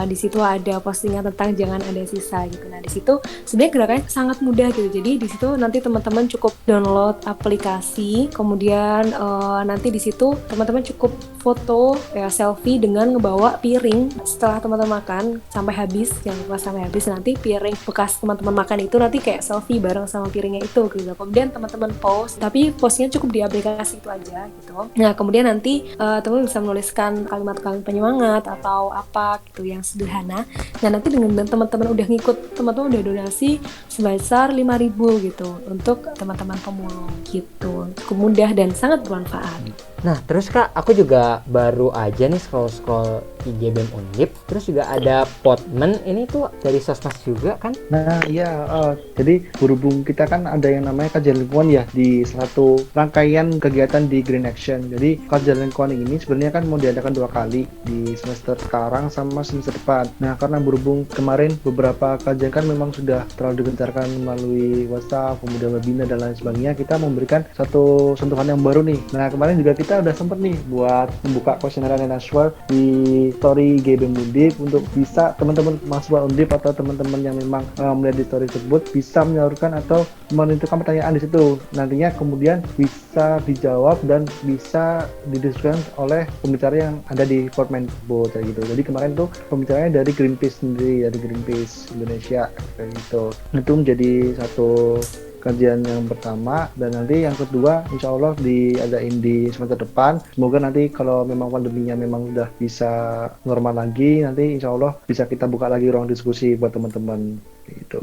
di situ ada postingan tentang jangan ada sisa gitu. Nah di situ sebenarnya gerakannya sangat mudah gitu. Jadi di situ nanti teman-teman cukup download aplikasi, kemudian nanti di situ teman-teman cukup foto ya selfie dengan ngebawa piring setelah teman-teman makan sampai habis, jangan lupa sampai habis. Nanti piring bekas teman-teman makan itu nanti kayak selfie bareng sama piringnya itu gitu. Kemudian teman-teman post, tapi postnya cukup di aplikasi itu aja gitu. Nah kemudian nanti teman-teman bisa menuliskan kalimat-kalimat penyemangat atau apa gitu yang sederhana. Nah nanti dengan teman-teman udah ngikut, teman-teman udah donasi sebesar 5.000 gitu untuk teman-teman pemulung gitu. Cukup mudah dan sangat bermanfaat. Nah terus Kak, aku juga baru aja nih scroll-scroll IG BEM Undip, terus juga ada Podmen, ini tuh dari Sosmas juga kan? Nah iya, jadi berhubung kita kan ada yang namanya kajian lingkungan ya di salah satu rangkaian kegiatan di Green Action. Jadi kajian lingkungan ini sebenarnya kan mau diadakan 2 kali di semester sekarang sama semester depan. Nah karena berhubung kemarin beberapa kajian kan memang sudah terlalu digencarkan melalui WhatsApp, kemudian webinar dan lain sebagainya, kita memberikan satu sentuhan yang baru nih. Nah kemarin juga kita udah sempet nih buat membuka questionnaire and answer di story IG BEM Undip untuk bisa teman-teman mahasiswa Undip atau teman-teman yang memang melihat di story tersebut bisa menyalurkan atau menentukan pertanyaan di situ. Nantinya kemudian bisa dijawab dan bisa didiskusikan oleh pembicara yang ada di Fortmanbo kayak gitu. Jadi kemarin tuh pembicaranya dari Greenpeace sendiri, dari Greenpeace Indonesia kayak gitu. Itu menjadi satu kajian yang pertama, dan nanti yang kedua insya Allah diadain di semester depan. Semoga nanti kalau memang pandeminya memang udah bisa normal lagi, nanti insya Allah bisa kita buka lagi ruang diskusi buat teman-teman gitu.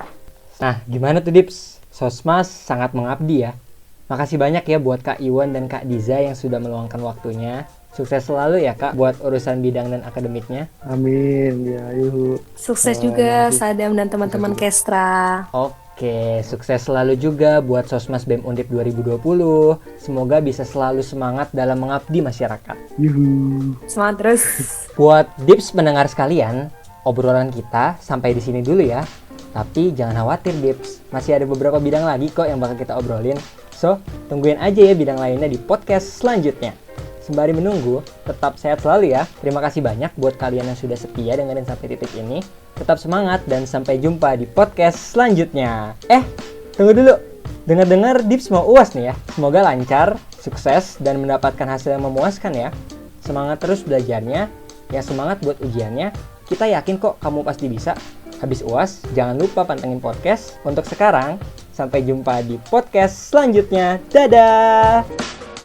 Nah, gimana tuh Dips? Sosmas sangat mengabdi ya. Makasih banyak ya buat Kak Iwan dan Kak Diza yang sudah meluangkan waktunya. Sukses selalu ya Kak buat urusan bidang dan akademiknya. Amin ya, yuhu. Sukses juga Sadam dan teman-teman Kestra. Oke, sukses selalu juga buat Sosmas BEM Undip 2020. Semoga bisa selalu semangat dalam mengabdi masyarakat. Yuhu. Semangat terus. Buat Dips pendengar sekalian, obrolan kita sampai di sini dulu ya. Tapi jangan khawatir Dips, masih ada beberapa bidang lagi kok yang bakal kita obrolin. So, tungguin aja ya bidang lainnya di podcast selanjutnya. Sembari menunggu, tetap sehat selalu ya. Terima kasih banyak buat kalian yang sudah setia dengerin sampai titik ini. Tetap semangat dan sampai jumpa di podcast selanjutnya. Tunggu dulu. Dengar-dengar Dips mau UAS nih ya. Semoga lancar, sukses, dan mendapatkan hasil yang memuaskan ya. Semangat terus belajarnya. Ya semangat buat ujiannya. Kita yakin kok kamu pasti bisa. Habis UAS, jangan lupa pantengin podcast. Untuk sekarang, sampai jumpa di podcast selanjutnya. Dadah!